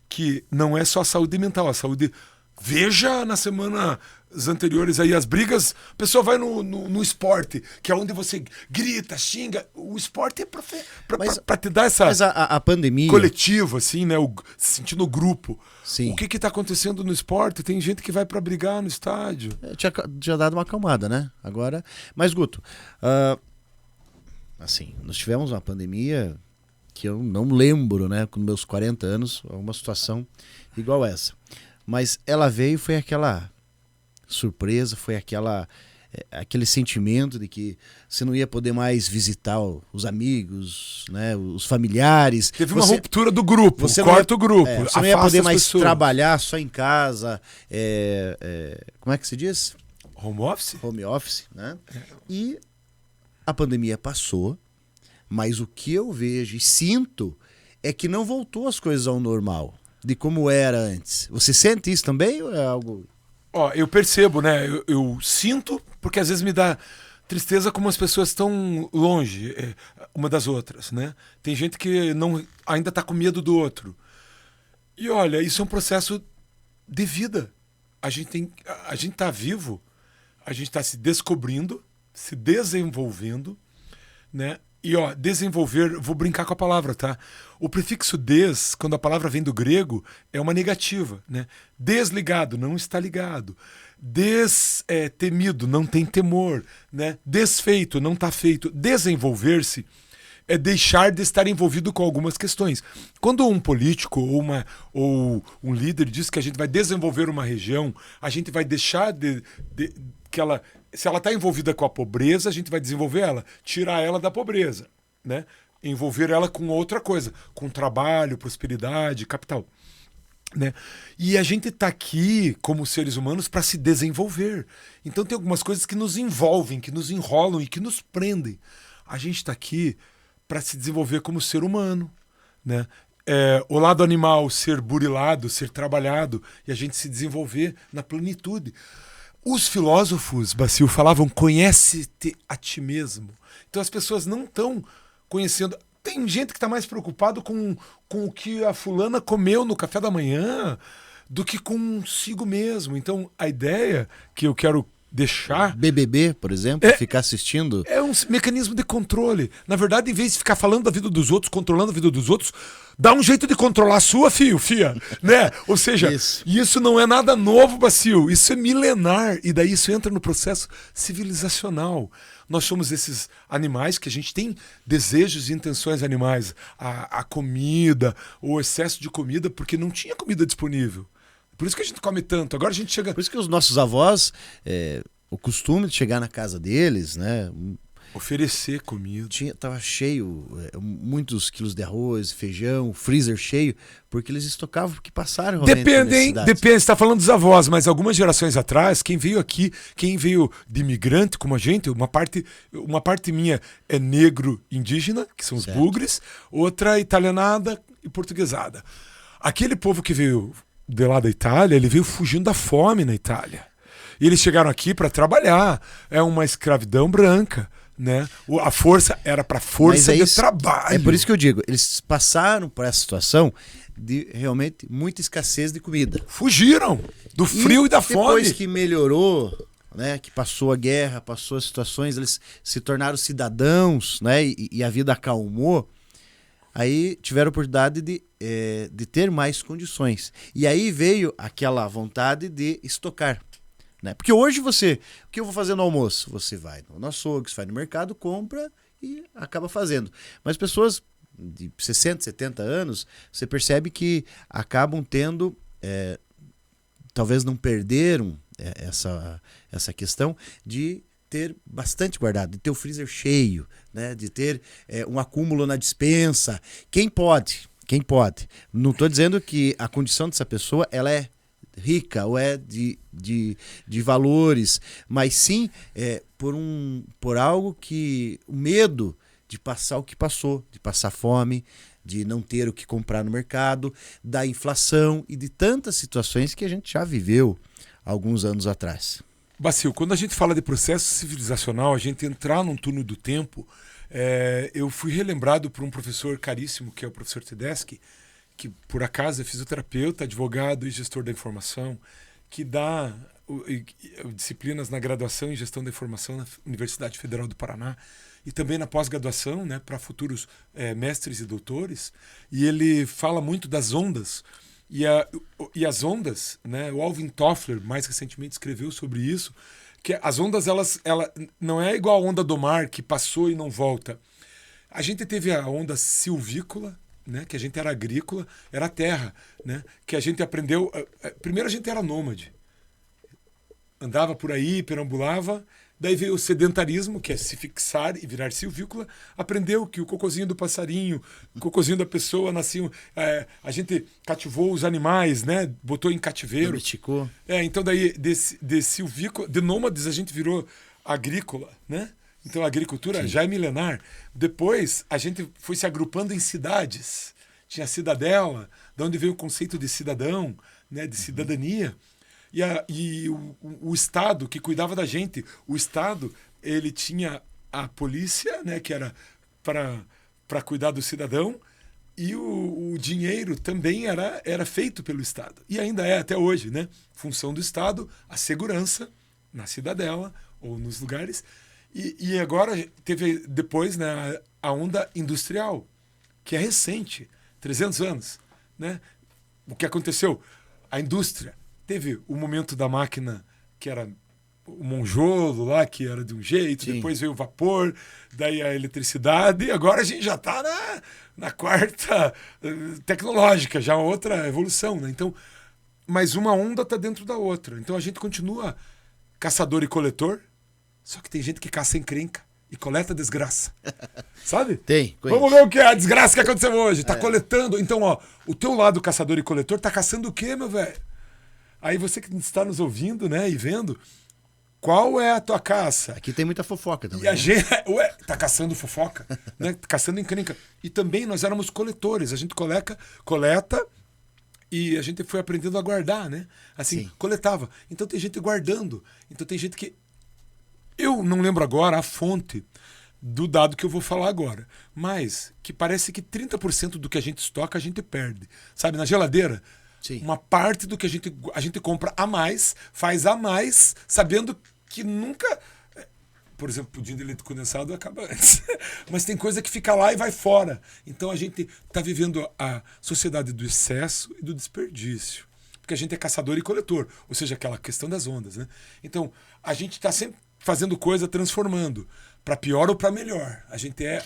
que não é só a saúde mental, a saúde... Veja nas semanas anteriores aí as brigas, a pessoa vai no esporte, que é onde você grita, xinga. O esporte é pra te dar essa... Mas a pandemia... coletivo, assim, né? Se sentir no grupo. Sim. O que tá acontecendo no esporte? Tem gente que vai pra brigar no estádio. Tinha dado uma acalmada, né? Agora... Mas, Guto, assim, nós tivemos uma pandemia que eu não lembro, né? Com meus 40 anos, uma situação igual essa. Mas ela veio, foi aquela surpresa, foi aquele sentimento de que você não ia poder mais visitar os amigos, né, os familiares. Teve uma ruptura do grupo, corta o grupo. Você não ia poder mais trabalhar só em casa. Como é que se diz? Home office? Home office, né? E a pandemia passou, mas o que eu vejo e sinto é que não voltou as coisas ao normal, de como era antes. Você sente isso também ou é algo... Eu percebo, né? Eu sinto, porque às vezes me dá tristeza como as pessoas estão longe uma das outras, né? Tem gente que ainda está com medo do outro. E olha, isso é um processo de vida. A gente está vivo, a gente está se descobrindo, se desenvolvendo, né? E desenvolver, vou brincar com a palavra, tá? O prefixo des, quando a palavra vem do grego, é uma negativa, né? Desligado, não está ligado. Temido, não tem temor, né? Desfeito, não está feito. Desenvolver-se é deixar de estar envolvido com algumas questões. Quando um político ou um líder diz que a gente vai desenvolver uma região, a gente vai deixar que ela... Se ela está envolvida com a pobreza, a gente vai desenvolver ela, tirar ela da pobreza, né? Envolver ela com outra coisa, com trabalho, prosperidade, capital, né? E a gente está aqui, como seres humanos, para se desenvolver. Então tem algumas coisas que nos envolvem, que nos enrolam e que nos prendem. A gente está aqui para se desenvolver como ser humano, né? O lado animal ser burilado, ser trabalhado, e a gente se desenvolver na plenitude. Os filósofos, Bacil, falavam: conhece-te a ti mesmo. Então as pessoas não estão conhecendo. Tem gente que está mais preocupado com o que a fulana comeu no café da manhã do que consigo mesmo. Então a ideia que eu quero deixar... BBB, por exemplo, ficar assistindo... É um mecanismo de controle. Na verdade, em vez de ficar falando da vida dos outros, controlando a vida dos outros, dá um jeito de controlar a sua, fia, né? Ou seja, isso não é nada novo, Bacil. Isso é milenar. E daí isso entra no processo civilizacional. Nós somos esses animais que a gente tem desejos e intenções animais. A comida, o excesso de comida, porque não tinha comida disponível. Por isso que a gente come tanto. Agora a gente chega... Por isso que os nossos avós, o costume de chegar na casa deles, né? Oferecer comida. Tava cheio, muitos quilos de arroz, feijão, freezer cheio, porque eles estocavam, porque passaram realmente Depende, hein? necessidades. Depende, você tá falando dos avós, mas algumas gerações atrás, quem veio aqui, quem veio de imigrante como a gente, uma parte minha é negro indígena, que são os Certo. bugres, outra italianada e portuguesada. Aquele povo que veio de lá da Itália, ele veio fugindo da fome na Itália. E eles chegaram aqui para trabalhar. É uma escravidão branca, né? A força era para força de trabalho. É por isso que eu digo, eles passaram por essa situação de realmente muita escassez de comida. Fugiram do frio e da fome. Depois que melhorou, né, que passou a guerra, passou as situações, eles se tornaram cidadãos, né, e a vida acalmou. Aí tiveram a oportunidade de ter mais condições. E aí veio aquela vontade de estocar. Né? Porque hoje o que eu vou fazer no almoço? Você vai no açougue, você vai no mercado, compra e acaba fazendo. Mas pessoas de 60, 70 anos, você percebe que acabam tendo, talvez não perderam essa questão de ter bastante guardado, de ter o freezer cheio, né? De ter um acúmulo na despensa. Quem pode? Não estou dizendo que a condição dessa pessoa ela é rica ou é de valores, mas sim por algo que o medo de passar o que passou, de passar fome, de não ter o que comprar no mercado, da inflação e de tantas situações que a gente já viveu alguns anos atrás. Bacil, quando a gente fala de processo civilizacional, a gente entrar num túnel do tempo, eu fui relembrado por um professor caríssimo, que é o professor Tedeschi, que por acaso é fisioterapeuta, advogado e gestor da informação, que dá disciplinas na graduação em gestão da informação na Universidade Federal do Paraná e também na pós-graduação, né, para futuros mestres e doutores. E ele fala muito das ondas. E as ondas, né, o Alvin Toffler mais recentemente escreveu sobre isso, que as ondas ela não é igual a onda do mar que passou e não volta. A gente teve a onda silvícola, né, que a gente era agrícola, era terra, né, que a gente aprendeu. Primeiro a gente era nômade, andava por aí, perambulava. Daí veio o sedentarismo, que é se fixar e virar silvícola. Aprendeu que o cocôzinho do passarinho, o cocôzinho da pessoa nasciam. A gente cativou os animais, né? Botou em cativeiro. Domesticou. Então daí de silvícola, de nômades a gente virou agrícola, né? Então a agricultura já é milenar. Depois a gente foi se agrupando em cidades. Tinha a cidadela, de onde veio o conceito de cidadão, né? De cidadania. E o Estado que cuidava da gente, o Estado, ele tinha a polícia, né, que era para cuidar do cidadão, e o dinheiro também era feito pelo Estado. E ainda é até hoje, né? Função do Estado, a segurança na cidadela ou nos lugares. E agora teve depois, né, a onda industrial, que é recente, 300 anos. Né? O que aconteceu? A indústria. Teve o momento da máquina, que era o monjolo lá, que era de um jeito, Sim. Depois veio o vapor, daí a eletricidade, e agora a gente já está na quarta tecnológica, já outra evolução. Né? Então, mas uma onda está dentro da outra. Então a gente continua caçador e coletor, só que tem gente que caça encrenca e coleta desgraça. Sabe? Tem. Conheço. Vamos ver o que é a desgraça que aconteceu hoje. Tá coletando. Então, ó, o teu lado caçador e coletor tá caçando o quê, meu velho? Aí você que está nos ouvindo, né, e vendo, qual é a tua caça? Aqui tem muita fofoca também. E a gente, tá caçando fofoca, né? Caçando encrenca. E também nós éramos coletores, a gente coleta e a gente foi aprendendo a guardar, né? Assim, Sim. coletava. Então tem gente guardando. Então tem gente que eu não lembro agora a fonte do dado que eu vou falar agora, mas que parece que 30% do que a gente estoca a gente perde. Sabe, na geladeira, Sim. uma parte do que a gente compra a mais, faz a mais, sabendo que nunca... Por exemplo, pudim de leite condensado acaba antes. Mas tem coisa que fica lá e vai fora. Então a gente está vivendo a sociedade do excesso e do desperdício. Porque a gente é caçador e coletor, ou seja, aquela questão das ondas. Né? Então a gente está sempre fazendo coisa, transformando, para pior ou para melhor. A gente é...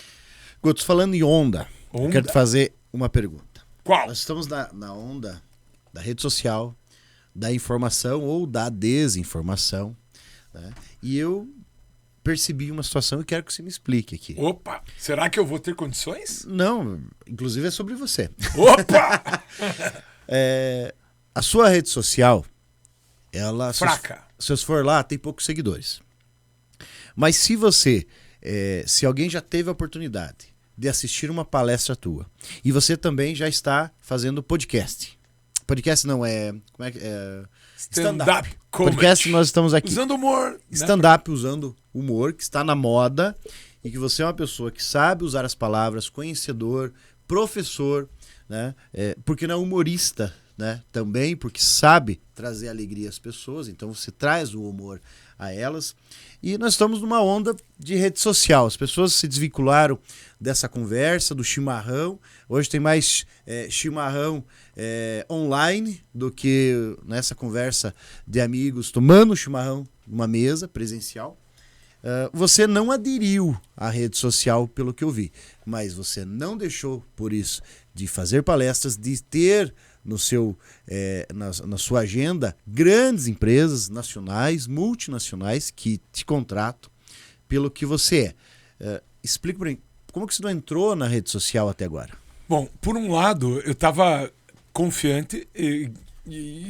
Guto, falando em onda, eu quero te fazer uma pergunta. Qual? Nós estamos na onda da rede social, da informação ou da desinformação, né? E eu percebi uma situação e quero que você me explique aqui. Opa! Será que eu vou ter condições? Não, inclusive é sobre você. Opa! A sua rede social, ela... Fraca. Se você for lá, tem poucos seguidores. Mas se alguém já teve a oportunidade de assistir uma palestra tua e você também já está fazendo podcast. Podcast não é... Como é que é? Stand-up. Podcast, nós estamos aqui. Usando humor. Stand-up, usando humor, que está na moda, e que você é uma pessoa que sabe usar as palavras, conhecedor, professor, né? Porque não é humorista, né? Também, porque sabe trazer alegria às pessoas, então você traz o humor a elas. E nós estamos numa onda de rede social. As pessoas se desvincularam dessa conversa, do chimarrão. Hoje tem mais chimarrão online do que nessa conversa de amigos tomando chimarrão numa mesa presencial. Você não aderiu à rede social, pelo que eu vi, mas você não deixou, por isso, de fazer palestras, de ter no na sua agenda grandes empresas nacionais, multinacionais que te contratam pelo que você é. Explica para mim, como que você não entrou na rede social até agora? Bom, por um lado, eu estava confiante e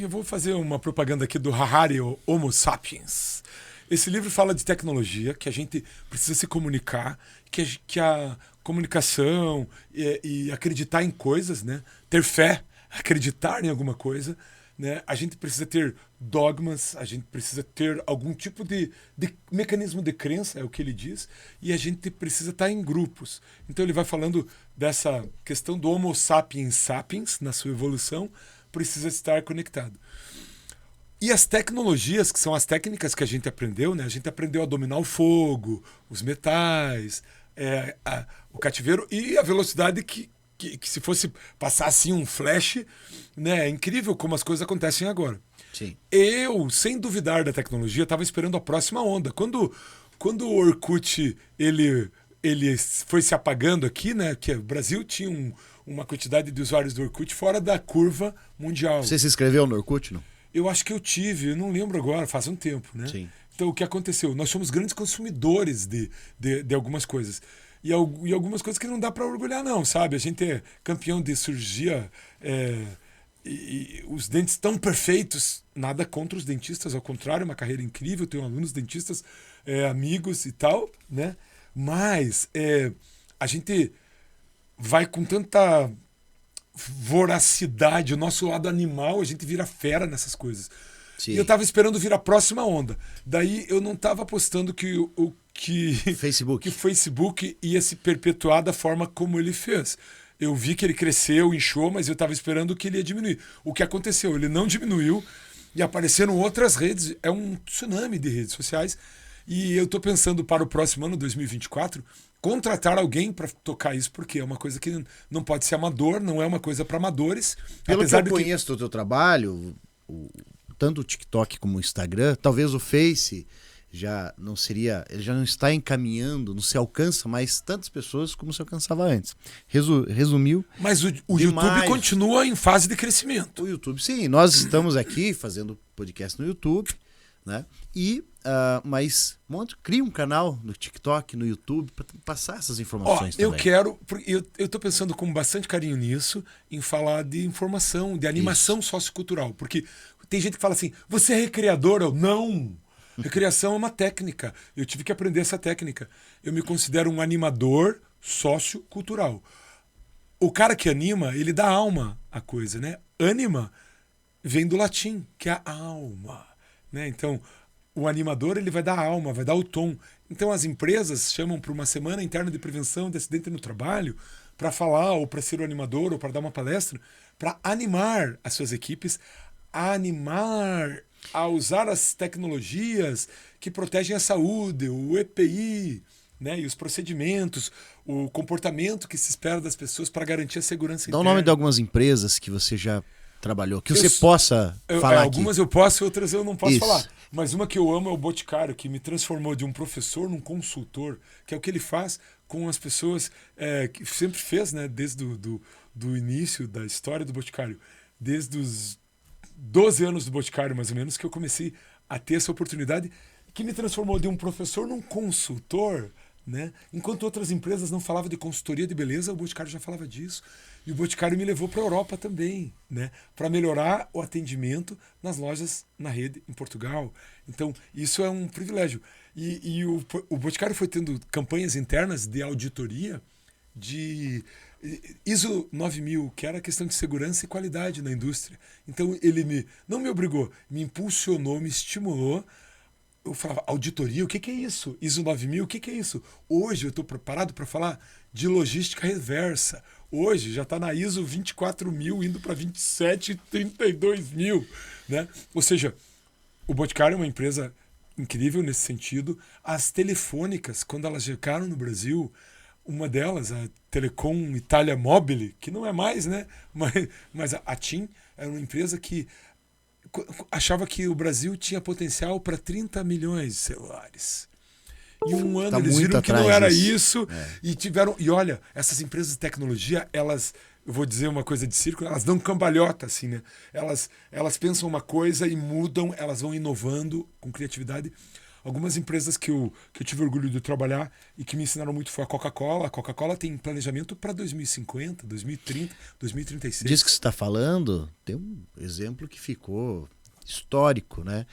eu vou fazer uma propaganda aqui do Harari, o Homo Sapiens. Esse livro fala de tecnologia, que a gente precisa se comunicar, que a comunicação e acreditar em coisas, né? Ter fé, acreditar em alguma coisa, né? A gente precisa ter dogmas, a gente precisa ter algum tipo de mecanismo de crença, é o que ele diz, e a gente precisa estar em grupos. Então ele vai falando dessa questão do Homo sapiens sapiens, na sua evolução, precisa estar conectado. E as tecnologias, que são as técnicas que a gente aprendeu, né? A gente aprendeu a dominar o fogo, os metais, o cativeiro e a velocidade que se fosse passar assim um flash, né? É incrível como as coisas acontecem agora. Sim. Eu, sem duvidar da tecnologia, estava esperando a próxima onda. Quando o Orkut ele foi se apagando aqui, né? Que o Brasil tinha uma quantidade de usuários do Orkut fora da curva mundial. Você se inscreveu no Orkut, não? Eu acho que eu tive, eu não lembro agora, faz um tempo, né? Sim. Então o que aconteceu? Nós somos grandes consumidores de algumas coisas. E algumas coisas que não dá para orgulhar, não, sabe? A gente é campeão de cirurgia, e os dentes tão perfeitos, nada contra os dentistas, ao contrário, uma carreira incrível, tenho alunos dentistas, amigos e tal, né? Mas a gente vai com tanta voracidade, o nosso lado animal, a gente vira fera nessas coisas. Sim. E eu tava esperando vir a próxima onda. Daí eu não tava apostando que o Facebook ia se perpetuar da forma como ele fez. Eu vi que ele cresceu, inchou, mas eu tava esperando que ele ia diminuir. O que aconteceu? Ele não diminuiu e apareceram outras redes. É um tsunami de redes sociais. E eu tô pensando para o próximo ano, 2024, contratar alguém para tocar isso, porque é uma coisa que não pode ser amador, não é uma coisa para amadores. Pelo que eu conheço do teu trabalho, tanto o TikTok como o Instagram, talvez o Face ele já não está encaminhando, não se alcança mais tantas pessoas como se alcançava antes. Resumiu. Mas o YouTube continua em fase de crescimento. O YouTube, sim. Nós estamos aqui fazendo podcast no YouTube, né? Mas cria um canal no TikTok, no YouTube, para passar essas informações também. Eu tô pensando com bastante carinho nisso, em falar de informação, de animação sociocultural. Porque tem gente que fala assim, você é recreador? Não! Recreação é uma técnica. Eu tive que aprender essa técnica. Eu me considero um animador sociocultural. O cara que anima, ele dá alma à coisa, né? Anima vem do latim, que é a alma, né? Então, o animador, ele vai dar alma, vai dar o tom. Então, as empresas chamam para uma semana interna de prevenção de acidente no trabalho para falar, ou para ser o animador, ou para dar uma palestra, para animar as suas equipes, a usar as tecnologias que protegem a saúde, o EPI, né, e os procedimentos, o comportamento que se espera das pessoas para garantir a segurança interna. Dá o nome de algumas empresas que você já trabalhou, que você possa falar algumas aqui. Eu posso, outras eu não posso falar. Mas uma que eu amo é o Boticário, que me transformou de um professor num consultor, que é o que ele faz com as pessoas, que sempre fez, né, desde do início da história do Boticário, desde os 12 anos do Boticário, mais ou menos, que eu comecei a ter essa oportunidade que me transformou de um professor num consultor, né? Enquanto outras empresas não falavam de consultoria de beleza, o Boticário já falava disso. E o Boticário me levou para a Europa também, né? Para melhorar o atendimento nas lojas na rede em Portugal. Então, isso é um privilégio. E o Boticário foi tendo campanhas internas de auditoria de ISO 9000, que era questão de segurança e qualidade na indústria. Então, ele não me obrigou, me impulsionou, me estimulou. Eu falava, auditoria, o que é isso? ISO 9000, o que é isso? Hoje eu estou preparado para falar de logística reversa. Hoje já está na ISO 24.000, indo para 27 e 32.000. Né? Ou seja, o Boticário é uma empresa incrível nesse sentido. As telefônicas, quando elas chegaram no Brasil, uma delas, a Telecom Italia Mobile, que não é mais, né? Mas a TIM era uma empresa que achava que o Brasil tinha potencial para 30 milhões de celulares. E um ano eles viram que não era isso. E tiveram. E olha, essas empresas de tecnologia, elas, eu vou dizer uma coisa de círculo, elas dão cambalhota, assim, né? Elas pensam uma coisa e mudam, elas vão inovando com criatividade. Algumas empresas que eu tive orgulho de trabalhar e que me ensinaram muito foi a Coca-Cola. A Coca-Cola tem planejamento para 2050, 2030, 2036. Diz que você está falando, tem um exemplo que ficou histórico, né?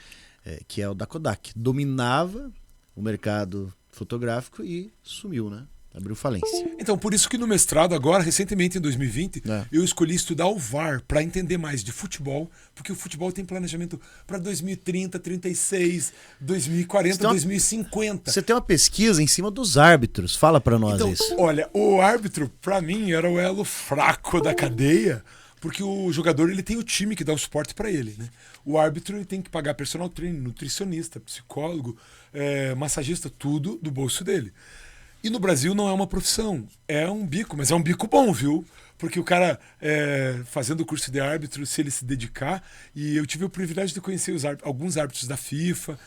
Que é o da Kodak. Dominava o mercado fotográfico e sumiu, né? Abriu falência. Então, por isso que no mestrado agora, recentemente em 2020, eu escolhi estudar o VAR para entender mais de futebol, porque o futebol tem planejamento para 2030, 36, 2040, 2050. Você tem uma pesquisa em cima dos árbitros. Fala para nós então, isso. Olha, o árbitro, para mim, era o elo fraco da cadeia, porque o jogador ele tem o time que dá o suporte para ele. Né? O árbitro ele tem que pagar personal trainer, nutricionista, psicólogo, massagista, tudo do bolso dele. E no Brasil não é uma profissão, é um bico, mas é um bico bom, viu? Porque o cara, fazendo o curso de árbitro, se ele se dedicar, e eu tive o privilégio de conhecer alguns árbitros da FIFA,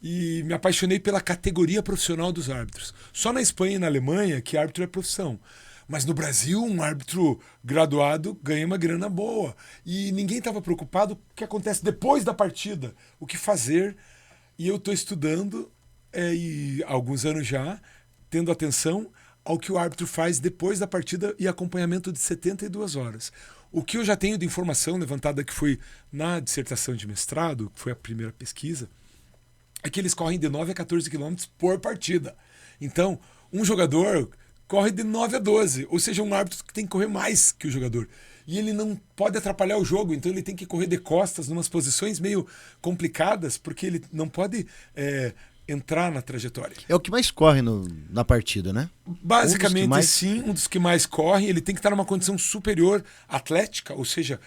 e me apaixonei pela categoria profissional dos árbitros. Só na Espanha e na Alemanha que árbitro é profissão. Mas no Brasil, um árbitro graduado ganha uma grana boa. E ninguém estava preocupado com o que acontece depois da partida, o que fazer. E eu estou estudando, e há alguns anos já, tendo atenção ao que o árbitro faz depois da partida e acompanhamento de 72 horas. O que eu já tenho de informação levantada, que foi na dissertação de mestrado, que foi a primeira pesquisa, é que eles correm de 9 a 14 quilômetros por partida. Então, um jogador corre de 9 a 12, ou seja, um árbitro que tem que correr mais que o jogador. E ele não pode atrapalhar o jogo, então ele tem que correr de costas, em umas posições meio complicadas, porque ele não pode entrar na trajetória. É o que mais corre na partida, né? Basicamente, sim, um dos que mais corre. Ele tem que estar numa condição superior atlética, ou seja,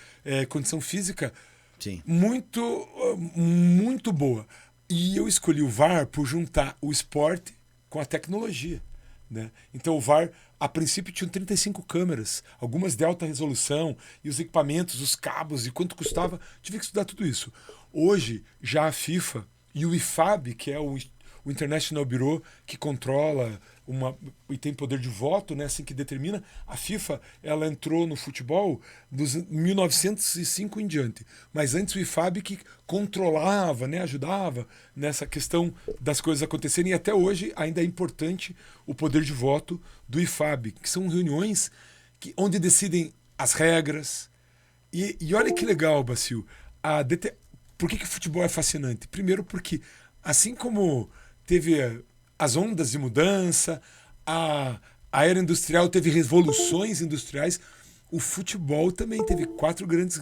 condição física, sim, muito boa. E eu escolhi o VAR por juntar o esporte com a tecnologia. Né? Então o VAR, a princípio, tinha 35 câmeras, algumas de alta resolução, e os equipamentos, os cabos, e quanto custava, tive que estudar tudo isso. Hoje, já a FIFA e o IFAB, que é o International Bureau, que controla e tem poder de voto, né, assim que determina, a FIFA ela entrou no futebol dos 1905 em diante. Mas antes o IFAB que controlava, né, ajudava nessa questão das coisas acontecerem. E até hoje ainda é importante o poder de voto do IFAB, que são reuniões onde decidem as regras. E olha que legal, Bacil. Por que o futebol é fascinante? Primeiro porque, assim como teve as ondas de mudança, a era industrial teve revoluções industriais, o futebol também teve 4 grandes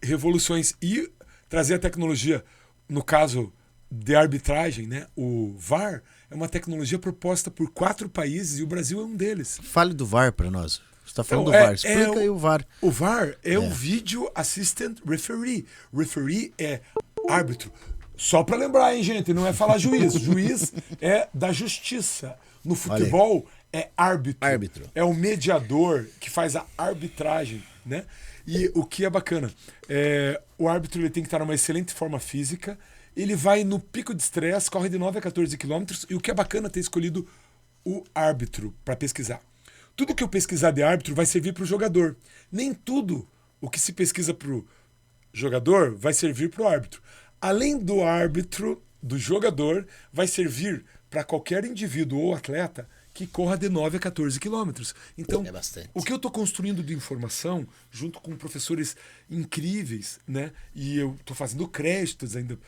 revoluções. E trazer a tecnologia, no caso de arbitragem, né, o VAR, é uma tecnologia proposta por 4 países e o Brasil é um deles. Fale do VAR para nós. Você está falando do VAR. Explica aí o VAR. O VAR é o Video Assistant Referee. Referee é árbitro. Só para lembrar, hein, gente? Não é falar juiz. Juiz é da justiça. No futebol é árbitro. É o mediador que faz a arbitragem, né? E o que é bacana, o árbitro ele tem que estar numa excelente forma física, ele vai no pico de estresse, corre de 9 a 14 quilômetros, e o que é bacana ter escolhido o árbitro para pesquisar. Tudo que eu pesquisar de árbitro vai servir para o jogador. Nem tudo o que se pesquisa para o jogador, vai servir para o árbitro. Além do árbitro, do jogador, vai servir para qualquer indivíduo ou atleta que corra de 9 a 14 quilômetros. Então, É bastante. o que eu estou construindo de informação, junto com professores incríveis, né? E eu estou fazendo créditos ainda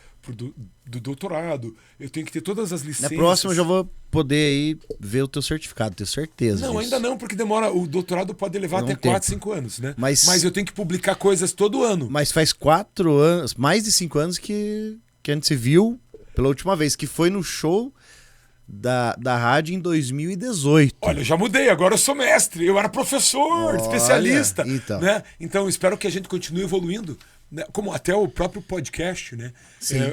do doutorado, eu tenho que ter todas as licenças. Na próxima eu já vou poder aí ver o teu certificado, tenho certeza Não, disso. ainda não, porque demora. O doutorado pode levar até 4, 5 anos, né? Mas eu tenho que publicar coisas todo ano. Mas faz 4 anos, mais de 5 anos que a gente se viu pela última vez, que foi no show da rádio em 2018. Olha, eu já mudei, agora eu sou mestre, eu era professor, especialista. Né? Então, espero que a gente continue evoluindo, né? Como até o próprio podcast, né?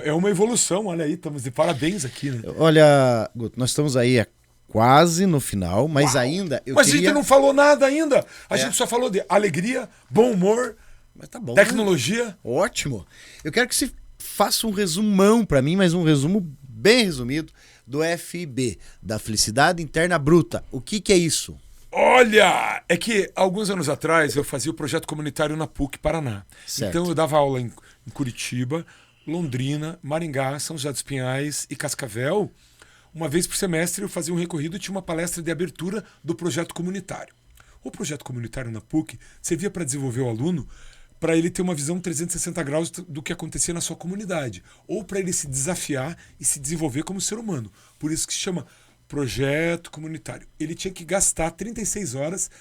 É uma evolução, olha aí, estamos de parabéns aqui, né? Olha, Guto, nós estamos aí quase no final, mas ainda Mas a gente não falou nada ainda. A gente só falou de alegria, bom humor, mas tá bom, tecnologia. Né? Ótimo. Eu quero que você faça um resumão para mim, mas um resumo bem resumido do FIB, da Felicidade Interna Bruta. O que é isso? Olha, é que alguns anos atrás eu fazia o projeto comunitário na PUC Paraná. Certo. Então eu dava aula em Curitiba, Londrina, Maringá, São José dos Pinhais e Cascavel. Uma vez por semestre eu fazia um recorrido e tinha uma palestra de abertura do projeto comunitário. O projeto comunitário na PUC servia para desenvolver o aluno para ele ter uma visão 360 graus do que acontecia na sua comunidade, ou para ele se desafiar e se desenvolver como ser humano. Por isso que se chama projeto comunitário. Ele tinha que gastar 36 horas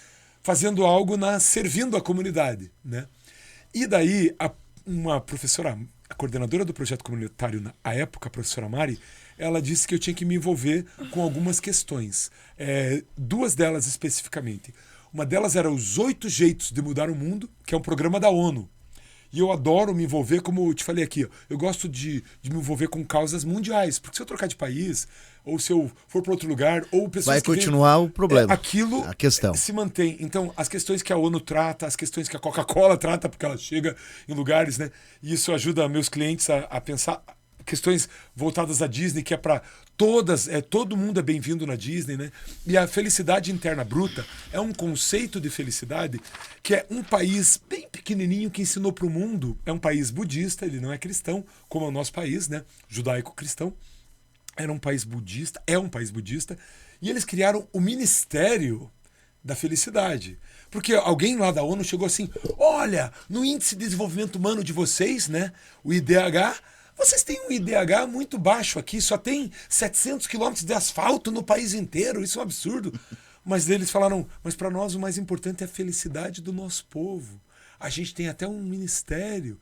fazendo algo servindo a comunidade, né? E daí uma professora, a coordenadora do projeto comunitário na época, a professora Mari, ela disse que eu tinha que me envolver com algumas questões. 2 delas especificamente. Uma delas era os 8 Jeitos de Mudar o Mundo, que é um programa da ONU. E eu adoro me envolver, como eu te falei aqui, eu gosto de me envolver com causas mundiais. Porque se eu trocar de país, ou se eu for para outro lugar, ou pessoas vai continuar o problema. Aquilo a questão se mantém. Então, as questões que a ONU trata, as questões que a Coca-Cola trata, porque ela chega em lugares, né? E isso ajuda meus clientes a pensar questões voltadas à Disney, que é para todas, todo mundo é bem-vindo na Disney, né? E a felicidade interna bruta é um conceito de felicidade que é um país bem pequenininho que ensinou para o mundo. É um país budista, ele não é cristão, como é o nosso país, né? Judaico-cristão. Era um país budista, é um país budista, e eles criaram o Ministério da Felicidade. Porque alguém lá da ONU chegou assim: olha, no Índice de Desenvolvimento Humano de vocês, né? O IDH, vocês têm um IDH muito baixo aqui, só tem 700 quilômetros de asfalto no país inteiro, isso é um absurdo. Mas eles falaram, mas para nós o mais importante é a felicidade do nosso povo. A gente tem até um ministério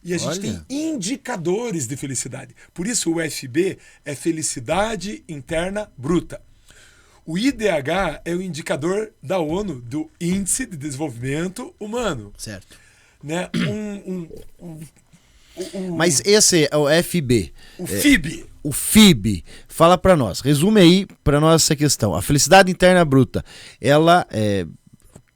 e a gente tem indicadores de felicidade. Por isso o FB é Felicidade Interna Bruta. O IDH é o indicador da ONU do Índice de Desenvolvimento Humano. Certo. Né? Mas esse é o FB. O FIB. O FIB. Fala para nós. Resume aí para nós essa questão. A Felicidade Interna Bruta, ela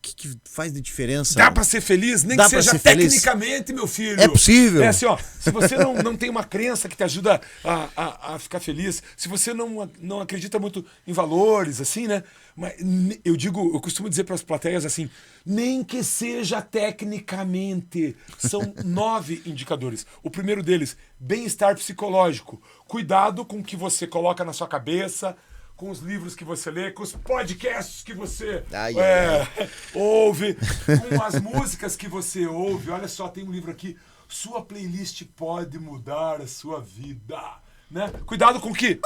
o que faz de diferença? Dá para ser feliz, nem que seja tecnicamente, meu filho. É possível. É assim, ó, se você não tem uma crença que te ajuda a ficar feliz, se você não acredita muito em valores, assim, né? Mas eu costumo dizer para as plateias assim, nem que seja tecnicamente. São 9 indicadores. O primeiro deles, bem-estar psicológico. Cuidado com o que você coloca na sua cabeça, com os livros que você lê, com os podcasts que você ouve, com as músicas que você ouve. Olha só, tem um livro aqui, Sua Playlist Pode Mudar a Sua Vida. Né? Cuidado com o que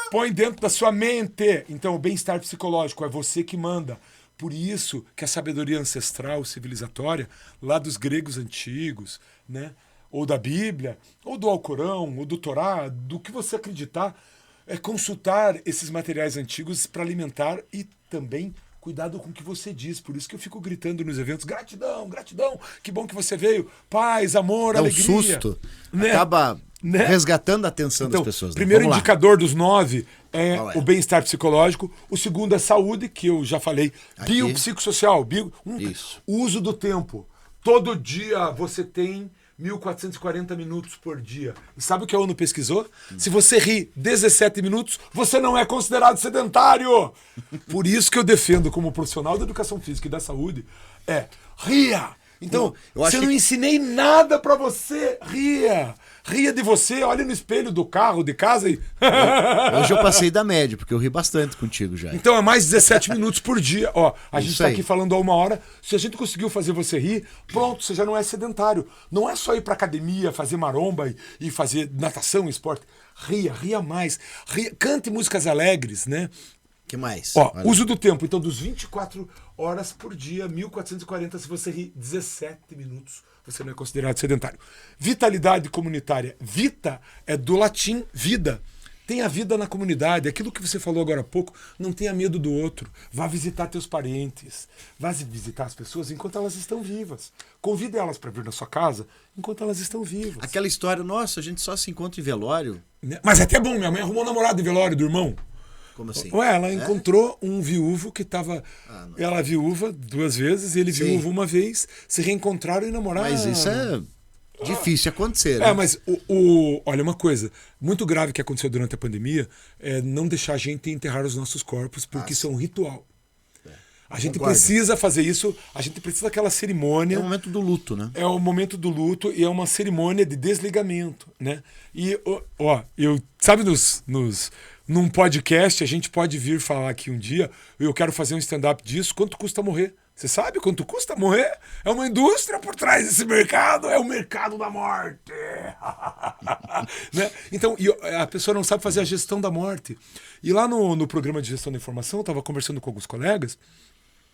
põe dentro da sua mente. Então, o bem-estar psicológico é você que manda. Por isso que a sabedoria ancestral, civilizatória, lá dos gregos antigos, né? Ou da Bíblia, ou do Alcorão, ou do Torá, do que você acreditar, é consultar esses materiais antigos para alimentar e também cuidado com o que você diz. Por isso que eu fico gritando nos eventos, gratidão, gratidão, que bom que você veio, paz, amor, alegria. É um susto, né? Acaba resgatando a atenção das pessoas. Né? Primeiro indicador dos 9 é o bem-estar psicológico. O segundo é saúde, que eu já falei. Biopsicossocial, o uso do tempo. Todo dia você tem 1.440 minutos por dia. E sabe o que a ONU pesquisou? Se você ri 17 minutos, você não é considerado sedentário. Por isso que eu defendo, como profissional da educação física e da saúde, ria Então, eu acho se eu não ensinei nada pra você, ria. Ria de você, olha no espelho do carro, de casa e... Hoje eu passei da média, porque eu ri bastante contigo já. Então é mais 17 minutos por dia. Ó, a gente Isso tá aí. aqui falando há 1 hora. Se a gente conseguiu fazer você rir, pronto, você já não é sedentário. Não é só ir pra academia, fazer maromba e fazer natação, esporte. Ria mais. Ria, cante músicas alegres, né? Que mais? Ó, Olha. uso do tempo. Então, dos 24 horas por dia, 1440, se você rir 17 minutos, você não é considerado sedentário. Vitalidade comunitária. Vita é do latim vida. Tenha vida na comunidade. Aquilo que você falou agora há pouco, não tenha medo do outro. Vá visitar teus parentes. Vá visitar as pessoas enquanto elas estão vivas. Convide elas para vir na sua casa enquanto elas estão vivas. Aquela história, nossa, a gente só se encontra em velório. Mas é até bom, minha mãe arrumou um namorado de velório do irmão. Como assim? Ué, ela encontrou um viúvo que estava. Ela viúva 2 vezes, ele Sim. viúvo 1 vez, se reencontraram e namoraram. Mas isso é difícil acontecer, né? Mas olha, uma coisa muito grave que aconteceu durante a pandemia é não deixar a gente enterrar os nossos corpos, porque isso é um ritual. A gente Concordo. precisa fazer isso, a gente precisa daquela cerimônia. É o momento do luto, né? É o momento do luto e é uma cerimônia de desligamento, né? E, eu, sabe, num podcast, a gente pode vir falar aqui um dia, eu quero fazer um stand-up disso, quanto custa morrer? Você sabe quanto custa morrer? É uma indústria por trás desse mercado, é o mercado da morte. Né? Então, a pessoa não sabe fazer a gestão da morte. E lá no programa de gestão da informação, eu estava conversando com alguns colegas,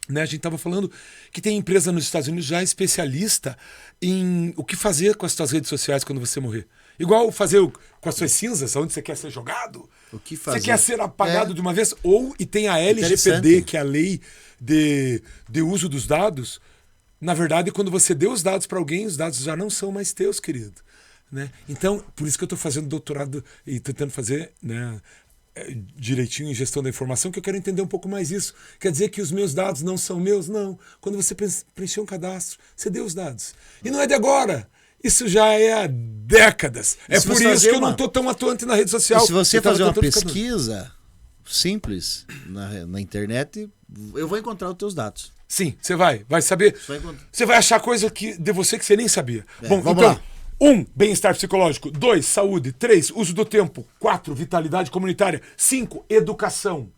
né, a gente estava falando que tem empresa nos Estados Unidos já especialista em o que fazer com as suas redes sociais quando você morrer. Igual fazer com as suas cinzas, onde você quer ser jogado. O que fazer? Você quer ser apagado de uma vez? E tem a LGPD, Interessante. que é a lei de uso dos dados. Na verdade, quando você deu os dados para alguém, os dados já não são mais teus, querido. Né? Então, por isso que eu estou fazendo doutorado e tentando fazer, né, direitinho em gestão da informação, que eu quero entender um pouco mais isso. Quer dizer que os meus dados não são meus? Não. Quando você preencheu um cadastro, você deu os dados. E não é de agora. Isso já é há décadas. É por isso que eu não estou tão atuante na rede social. E se você Eu tava fazer uma tentando ficar- pesquisa simples na internet, eu vou encontrar os teus dados. Sim, você vai saber. Vai encontrar. Você vai achar coisa de você que você nem sabia. Bom, vamos então, lá. 1, bem-estar psicológico. 2, saúde. 3, uso do tempo. 4, vitalidade comunitária. 5, educação.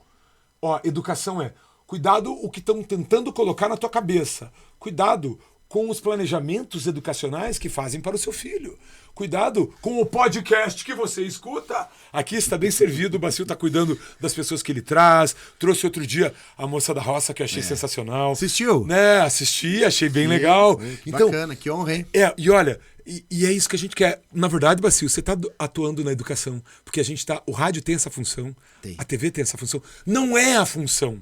Educação é cuidado o que estão tentando colocar na tua cabeça. Cuidado com os planejamentos educacionais que fazem para o seu filho. Cuidado com o podcast que você escuta. Aqui está bem servido, o Bacil está cuidando das pessoas que ele traz. Trouxe outro dia a moça da roça, que eu achei sensacional. Assistiu? Né? Assisti, achei bem legal. Que Então, bacana, que honra, hein? e olha, e é isso que a gente quer. Na verdade, Bacil, você está atuando na educação, porque a gente tá. O rádio tem essa função, Tem. a TV tem essa função. Não é a função.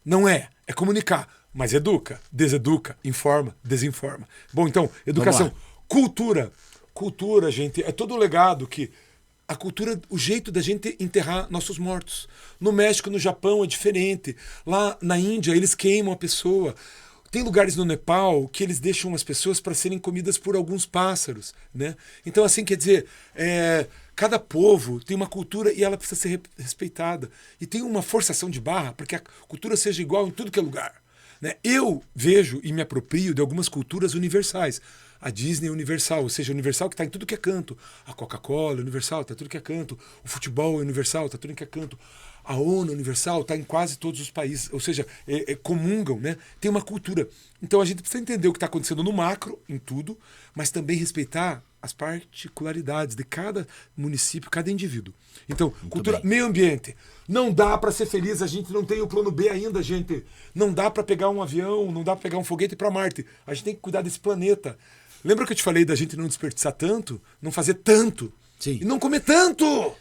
Não é. É comunicar. Mas educa, deseduca, informa, desinforma. Bom, então, educação. Vamos Cultura. Cultura, gente, é todo o legado que. A cultura, o jeito da gente enterrar nossos mortos. No México, no Japão é diferente. Lá na Índia, eles queimam a pessoa. Tem lugares no Nepal que eles deixam as pessoas para serem comidas por alguns pássaros, né? Então, assim, quer dizer, cada povo tem uma cultura e ela precisa ser respeitada. E tem uma forçação de barra para que a cultura seja igual em tudo que é lugar. Né? Eu vejo e me aproprio de algumas culturas universais. A Disney é universal, ou seja, universal que está em tudo que é canto. A Coca-Cola é universal, está em tudo que é canto. O futebol é universal, está em tudo que é canto. A ONU é universal, está em quase todos os países. Ou seja, comungam, né? Tem uma cultura. Então a gente precisa entender o que está acontecendo no macro, em tudo, mas também respeitar as particularidades de cada município, cada indivíduo. Então, cultura, meio ambiente. Não dá para ser feliz, a gente não tem o plano B ainda, gente. Não dá para pegar um avião, não dá para pegar um foguete para Marte. A gente tem que cuidar desse planeta. Lembra que eu te falei da gente não desperdiçar tanto, não fazer tanto? Sim. E não comer tanto?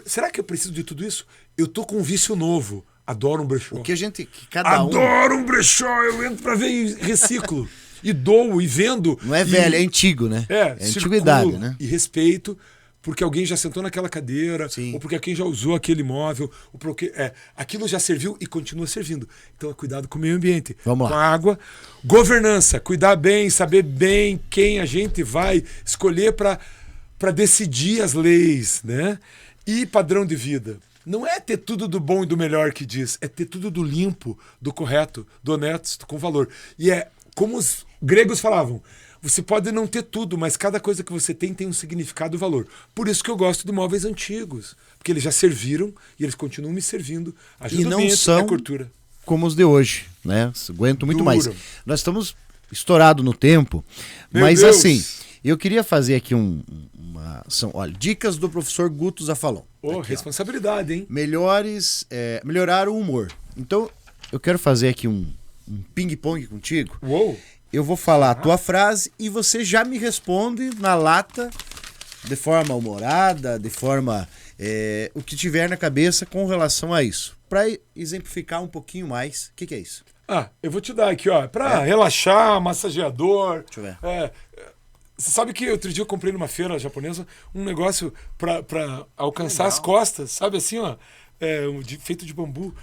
Será que eu preciso de tudo isso? Eu tô com um vício novo. Adoro um brechó. O que a gente. Que cada um. Adoro um brechó. Eu entro pra ver e reciclo. E dou e vendo. Não é velho, é antigo, né? É antiguidade, circulo né? E respeito, porque alguém já sentou naquela cadeira, Sim. ou porque alguém já usou aquele móvel, ou porque aquilo já serviu e continua servindo. Então, cuidado com o meio ambiente. Vamos lá. Com a água. Governança, cuidar bem, saber bem quem a gente vai escolher para decidir as leis, né? E padrão de vida. Não é ter tudo do bom e do melhor que diz, é ter tudo do limpo, do correto, do honesto, com valor. E é como Gregos falavam, você pode não ter tudo, mas cada coisa que você tem um significado e valor. Por isso que eu gosto de móveis antigos, porque eles já serviram e eles continuam me servindo. E não são como os de hoje, né? Aguento muito mais. Nós estamos estourados no tempo, mas assim, eu queria fazer aqui olha, dicas do professor Guto Zafalon. Aqui, responsabilidade, hein? Melhorar o humor. Então, eu quero fazer aqui um ping-pong contigo. Uou! Eu vou falar a tua frase e você já me responde na lata, de forma humorada, de forma o que tiver na cabeça com relação a isso. Para exemplificar um pouquinho mais, o que é isso? Eu vou te dar aqui, ó, para relaxar, massageador. Deixa eu ver. Você sabe que outro dia eu comprei numa feira japonesa um negócio para alcançar as costas, sabe assim, ó, feito de bambu.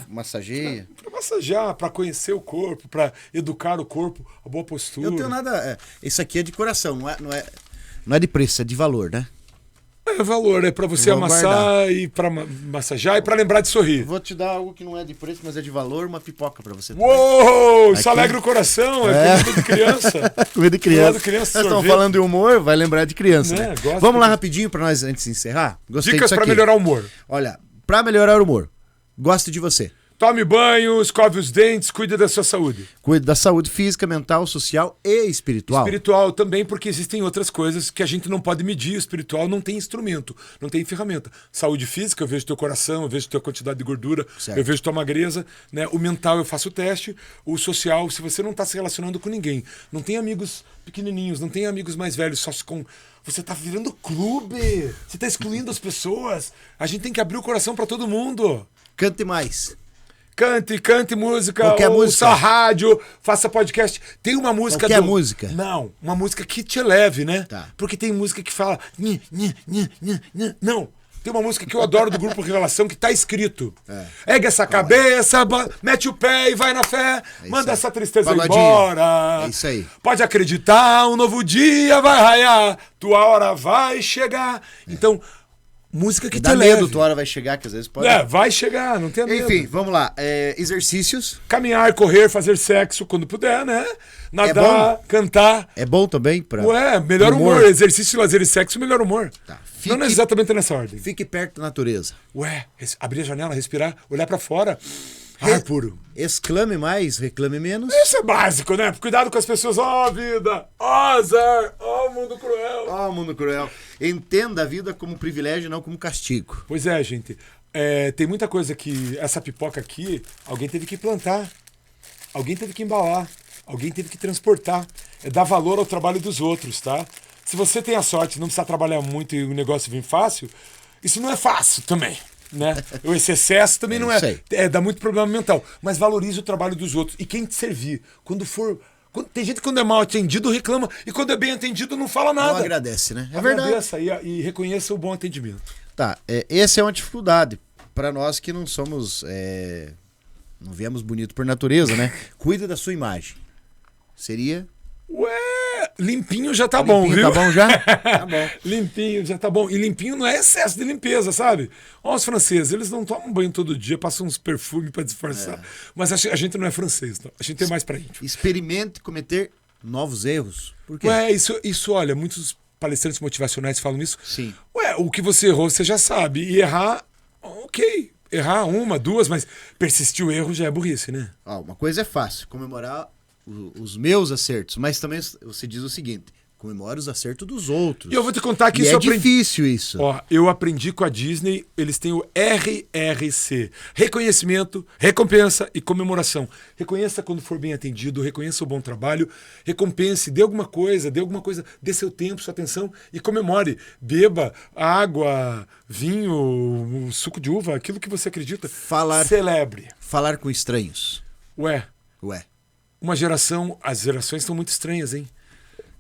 Massageia. Para massagear, para conhecer o corpo, para educar o corpo, a boa postura. Eu não tenho nada. Isso aqui é de coração, não é de preço, é de valor, né? É valor, é para você amassar e para massagear e para lembrar de sorrir. Eu vou te dar algo que não é de preço, mas é de valor, uma pipoca para você. Uou! Isso alegra o coração, é comida de criança. Comida de criança. Nós estamos falando de humor, vai lembrar de criança, né? Vamos lá rapidinho para nós antes de encerrar? Dicas para melhorar o humor. Olha, para melhorar o humor. Gosto de você. Tome banho, escove os dentes, cuide da sua saúde. Cuide da saúde física, mental, social e espiritual. Espiritual também, porque existem outras coisas que a gente não pode medir. O espiritual não tem instrumento, não tem ferramenta. Saúde física, eu vejo teu coração, eu vejo tua quantidade de gordura, certo. Eu vejo tua magreza, né? O mental eu faço o teste. O social, se você não está se relacionando com ninguém, não tem amigos pequenininhos, não tem amigos mais velhos, só com... Você tá virando clube, você tá excluindo as pessoas. A gente tem que abrir o coração para todo mundo. Cante mais. Cante música, qualquer ouça rádio, faça podcast. Tem uma música qualquer música? Não, uma música que te eleve, né? Tá. Porque tem música que fala... Não, tem uma música que eu adoro do Grupo Revelação que tá escrito. Ergue essa cabeça, mete o pé e vai na fé, manda essa tristeza embora. É isso aí. Pode acreditar, um novo dia vai raiar, tua hora vai chegar. Então... música que te leve. Medo, tua hora vai chegar, que às vezes pode... vai chegar, não tem medo. Enfim, vamos lá. Exercícios. Caminhar, correr, fazer sexo quando puder, né? Nadar, cantar. É bom também pra... melhor humor. Exercício, lazer e sexo, melhor humor. Tá. Não é exatamente nessa ordem. Fique perto da natureza. Abrir a janela, respirar, olhar pra fora. Ar puro. Exclame mais, reclame menos. Isso é básico, né? Cuidado com as pessoas. Vida, azar, mundo cruel. Mundo cruel. Entenda a vida como privilégio, não como castigo. Pois é, gente. Tem muita coisa que... Essa pipoca aqui, alguém teve que plantar. Alguém teve que embalar. Alguém teve que transportar. É dar valor ao trabalho dos outros, tá? Se você tem a sorte de não precisar trabalhar muito e o negócio vir fácil, isso não é fácil também. Né? Esse excesso também não é. Dá muito problema mental. Mas valorize o trabalho dos outros. E quem te servir, tem gente que quando é mal atendido reclama, e quando é bem atendido não fala nada. Não agradece, né? É Agradeça verdade. E reconheça o bom atendimento. Tá, essa é uma dificuldade para nós que não somos... não viemos bonito por natureza, né? Cuida da sua imagem. Seria... Limpinho já tá bom, viu? Tá bom já? Tá bom. Limpinho já tá bom. E limpinho não é excesso de limpeza, sabe? Os franceses, eles não tomam banho todo dia, passam uns perfumes pra disfarçar. Mas a gente não é francês, não. A gente tem mais pra íntimo. Experimente cometer novos erros. Por quê? Isso, olha, muitos palestrantes motivacionais falam isso. Sim. O que você errou, você já sabe. E errar, ok. Errar uma, duas, mas persistir o erro já é burrice, né? Uma coisa é fácil, comemorar os meus acertos, mas também você diz o seguinte: comemora os acertos dos outros. E eu vou te contar que isso difícil isso. Eu aprendi com a Disney, eles têm o RRC: reconhecimento, recompensa e comemoração. Reconheça quando for bem atendido, reconheça o bom trabalho, recompense, dê alguma coisa, dê seu tempo, sua atenção e comemore. Beba água, vinho, suco de uva, aquilo que você acredita. Celebre. Falar com estranhos. Uma geração, as gerações estão muito estranhas, hein?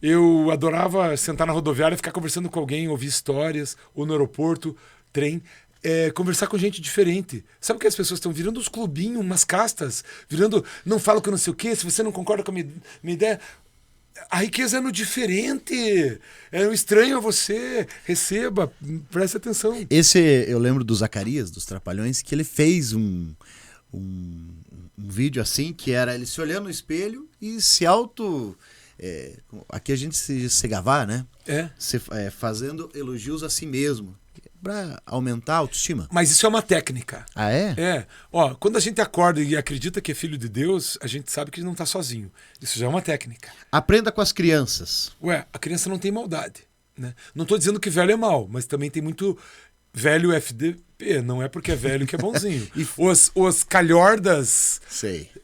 Eu adorava sentar na rodoviária, ficar conversando com alguém, ouvir histórias, ou no aeroporto, trem, conversar com gente diferente. Sabe o que as pessoas estão virando uns clubinhos, umas castas, não falo que eu não sei o quê, se você não concorda com a minha ideia... A riqueza é no diferente, é o estranho a você, receba, preste atenção. Eu lembro do Zacarias, dos Trapalhões, que ele fez um um vídeo assim, que era ele se olhando no espelho e se aqui a gente se gavar, né? Fazendo elogios a si mesmo, pra aumentar a autoestima. Mas isso é uma técnica. Ah, é? É. Ó, quando a gente acorda e acredita que é filho de Deus, a gente sabe que não tá sozinho. Isso já é uma técnica. Aprenda com as crianças. Ué, a criança não tem maldade, né? Não tô dizendo que velho é mal, mas também tem muito velho FDP. Não é porque é velho que é bonzinho. Os calhordas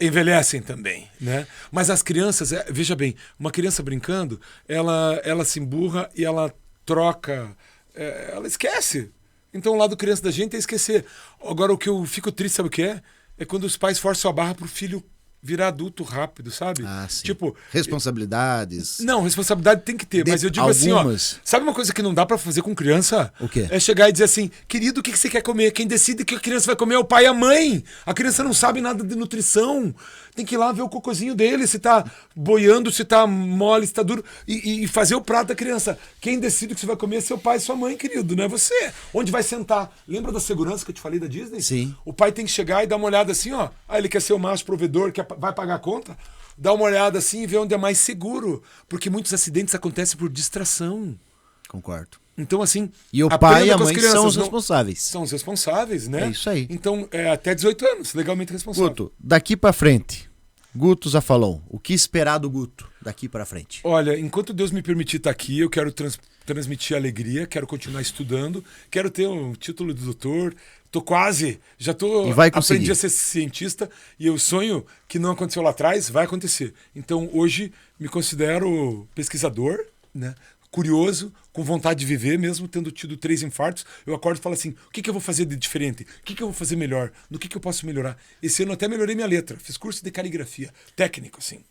envelhecem também, né? Mas as crianças, veja bem, uma criança brincando, ela se emburra e ela troca... ela esquece. Então o lado criança da gente é esquecer. Agora o que eu fico triste, sabe o que é? É quando os pais forçam a barra pro filho virar adulto rápido, sabe? Ah, sim. Tipo, responsabilidades. Não, responsabilidade tem que ter, mas eu digo algumas... assim, ó, sabe uma coisa que não dá pra fazer com criança? O quê? É chegar e dizer assim, querido, o que você quer comer? Quem decide que a criança vai comer é o pai e a mãe. A criança não sabe nada de nutrição. Tem que ir lá ver o cocôzinho dele, se tá boiando, se tá mole, se tá duro, e fazer o prato da criança. Quem decide o que você vai comer é seu pai e sua mãe, querido, não é você. Onde vai sentar? Lembra da segurança que eu te falei da Disney? Sim. O pai tem que chegar e dar uma olhada assim, ó. Ah, ele quer ser o macho provedor, vai pagar a conta? Dá uma olhada assim e vê onde é mais seguro. Porque muitos acidentes acontecem por distração. Concordo. Então, assim... E o pai e a com as mãe crianças, são os responsáveis. São os responsáveis, né? É isso aí. Então, até 18 anos, legalmente responsável. Guto, daqui pra frente, Guto Zafalon, o que esperar do Guto daqui pra frente? Olha, enquanto Deus me permitir estar aqui, eu quero transmitir alegria, quero continuar estudando, quero ter um título de doutor, tô quase, aprendi a ser cientista e o sonho que não aconteceu lá atrás vai acontecer. Então hoje me considero pesquisador, né? Curioso, com vontade de viver, mesmo tendo tido 3 infartos, eu acordo e falo assim, o que eu vou fazer de diferente? O que eu vou fazer melhor? No que eu posso melhorar? Esse ano até melhorei minha letra, fiz curso de caligrafia, técnico, assim.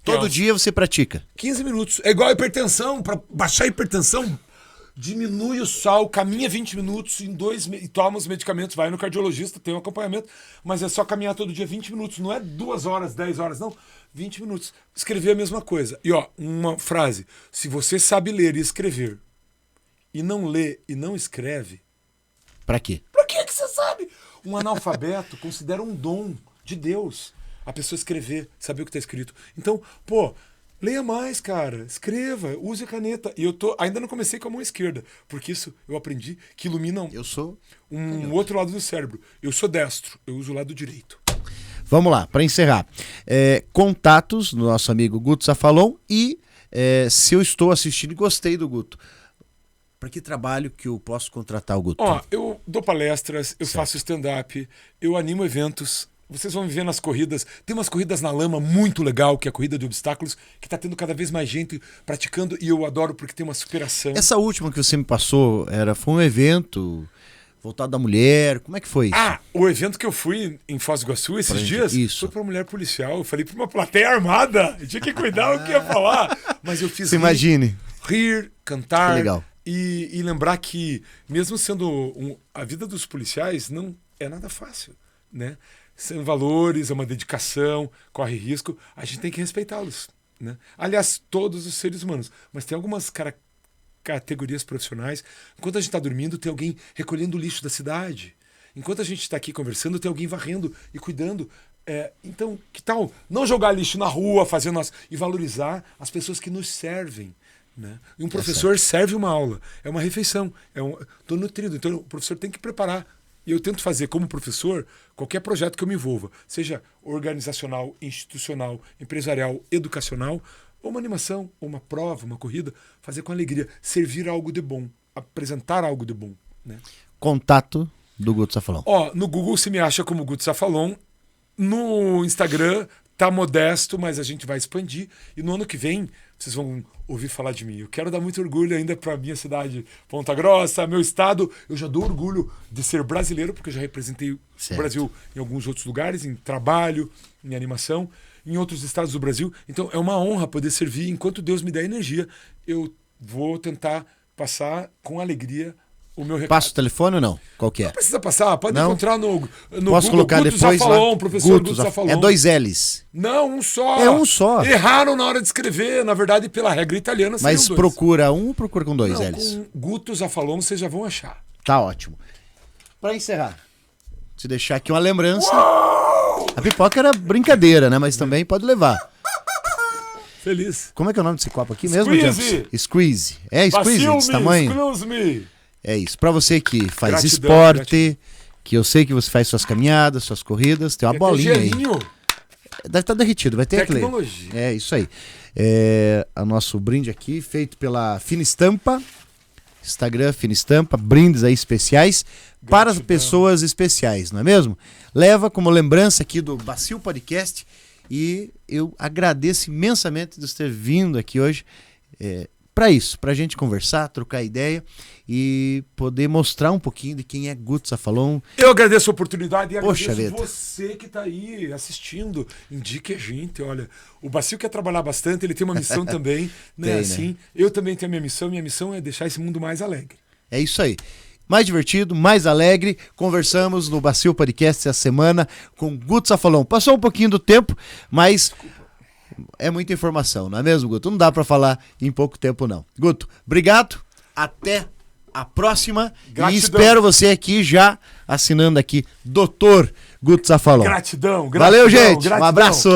Todo dia você pratica? 15 minutos. É igual a hipertensão, para baixar a hipertensão, diminui o sal, caminha 20 minutos e toma os medicamentos, vai no cardiologista, tem um acompanhamento, mas é só caminhar todo dia 20 minutos, não é 2 horas, 10 horas, não. 20 minutos. Escrever a mesma coisa. E ó, uma frase. Se você sabe ler e escrever e não lê e não escreve... Pra quê? Pra que você sabe? Um analfabeto considera um dom de Deus a pessoa escrever, saber o que tá escrito. Então, pô, leia mais, cara. Escreva, use a caneta. E ainda não comecei com a mão esquerda, porque isso eu aprendi que ilumina outro lado do cérebro. Eu sou destro, eu uso o lado direito. Vamos lá, para encerrar. Contatos do nosso amigo Guto Zafalon e se eu estou assistindo e gostei do Guto, para que trabalho que eu posso contratar o Guto? Ó, eu dou palestras, eu faço stand-up, eu animo eventos. Vocês vão me ver nas corridas. Tem umas corridas na lama muito legal, que é a corrida de obstáculos, que tá tendo cada vez mais gente praticando e eu adoro porque tem uma superação. Essa última que você me passou foi um evento... voltado da mulher, como é que foi isso? Ah, o evento que eu fui em Foz do Iguaçu esses dias foi pra mulher policial. Eu falei pra uma plateia armada. Eu tinha que cuidar o que ia falar. Mas eu fiz rir, cantar e lembrar que, mesmo sendo a vida dos policiais, não é nada fácil, né? São valores, é uma dedicação, corre risco. A gente tem que respeitá-los, né? Aliás, todos os seres humanos. Mas tem algumas categorias profissionais. Enquanto a gente está dormindo, tem alguém recolhendo o lixo da cidade. Enquanto a gente está aqui conversando, tem alguém varrendo e cuidando. Então, que tal não jogar lixo na rua, e valorizar as pessoas que nos servem, né? E um professor serve uma aula, é uma refeição, tô nutrido. Então, o professor tem que preparar. E eu tento fazer, como professor, qualquer projeto que eu me envolva, seja organizacional, institucional, empresarial, educacional, ou uma animação, ou uma prova, uma corrida, fazer com alegria, servir algo de bom, apresentar algo de bom, né? Contato do Guto Zafalon. Ó, no Google se me acha como Guto Zafalon, no Instagram tá modesto, mas a gente vai expandir, e no ano que vem vocês vão ouvir falar de mim. Eu quero dar muito orgulho ainda para minha cidade, Ponta Grossa, meu estado. Eu já dou orgulho de ser brasileiro, porque eu já representei o Brasil em alguns outros lugares, em trabalho, em animação, em outros estados do Brasil. Então é uma honra poder servir. Enquanto Deus me der energia, eu vou tentar passar com alegria o meu recado. Passa o telefone ou não? Qual que é? Não precisa passar, pode encontrar no Posso Google, colocar Guto depois Zafalon, lá? professor Guto Zafalon. É 2 L's. Não, um só. É um só. Erraram na hora de escrever, na verdade, pela regra italiana. Mas procura ou procura com 2 L's? Com Guto Zafalon vocês já vão achar. Tá ótimo. Para encerrar, te deixar aqui uma lembrança. Uau! A pipoca era brincadeira, né? Mas também pode levar. Feliz. Como é que é o nome desse copo aqui mesmo, Squeeze. James? Squeeze. É, Squeeze, desse tamanho. Excuse me. É isso. Pra você que faz Gratidão, esporte, que eu sei que você faz suas caminhadas, suas corridas, tem uma bolinha aí. Gelinho. Deve estar derretido, vai ter aquele. Tecnologia. É isso aí. É o nosso brinde aqui, feito pela Fina Estampa. Instagram, Fina Estampa, brindes aí especiais para as pessoas especiais, não é mesmo? Leva como lembrança aqui do Bacio Podcast e eu agradeço imensamente de você ter vindo aqui hoje para isso, para a gente conversar, trocar ideia e poder mostrar um pouquinho de quem é Guto Zafalon. Eu agradeço a oportunidade e Poxa agradeço vida. você que está aí assistindo. Indique a gente, olha. O Bacio quer trabalhar bastante, ele tem uma missão também. Né? Tem, Assim, né? eu também tenho a minha missão é deixar esse mundo mais alegre. É isso aí. Mais divertido, mais alegre. Conversamos no Bacio Podcast essa semana com Guto Zafalon. Passou um pouquinho do tempo, mas é muita informação, não é mesmo, Guto? Não dá para falar em pouco tempo, não. Guto, obrigado. Até a próxima. Gratidão. E espero você aqui já assinando aqui, Dr. Guto Zafalon. Gratidão. Valeu, gente. Um abraço.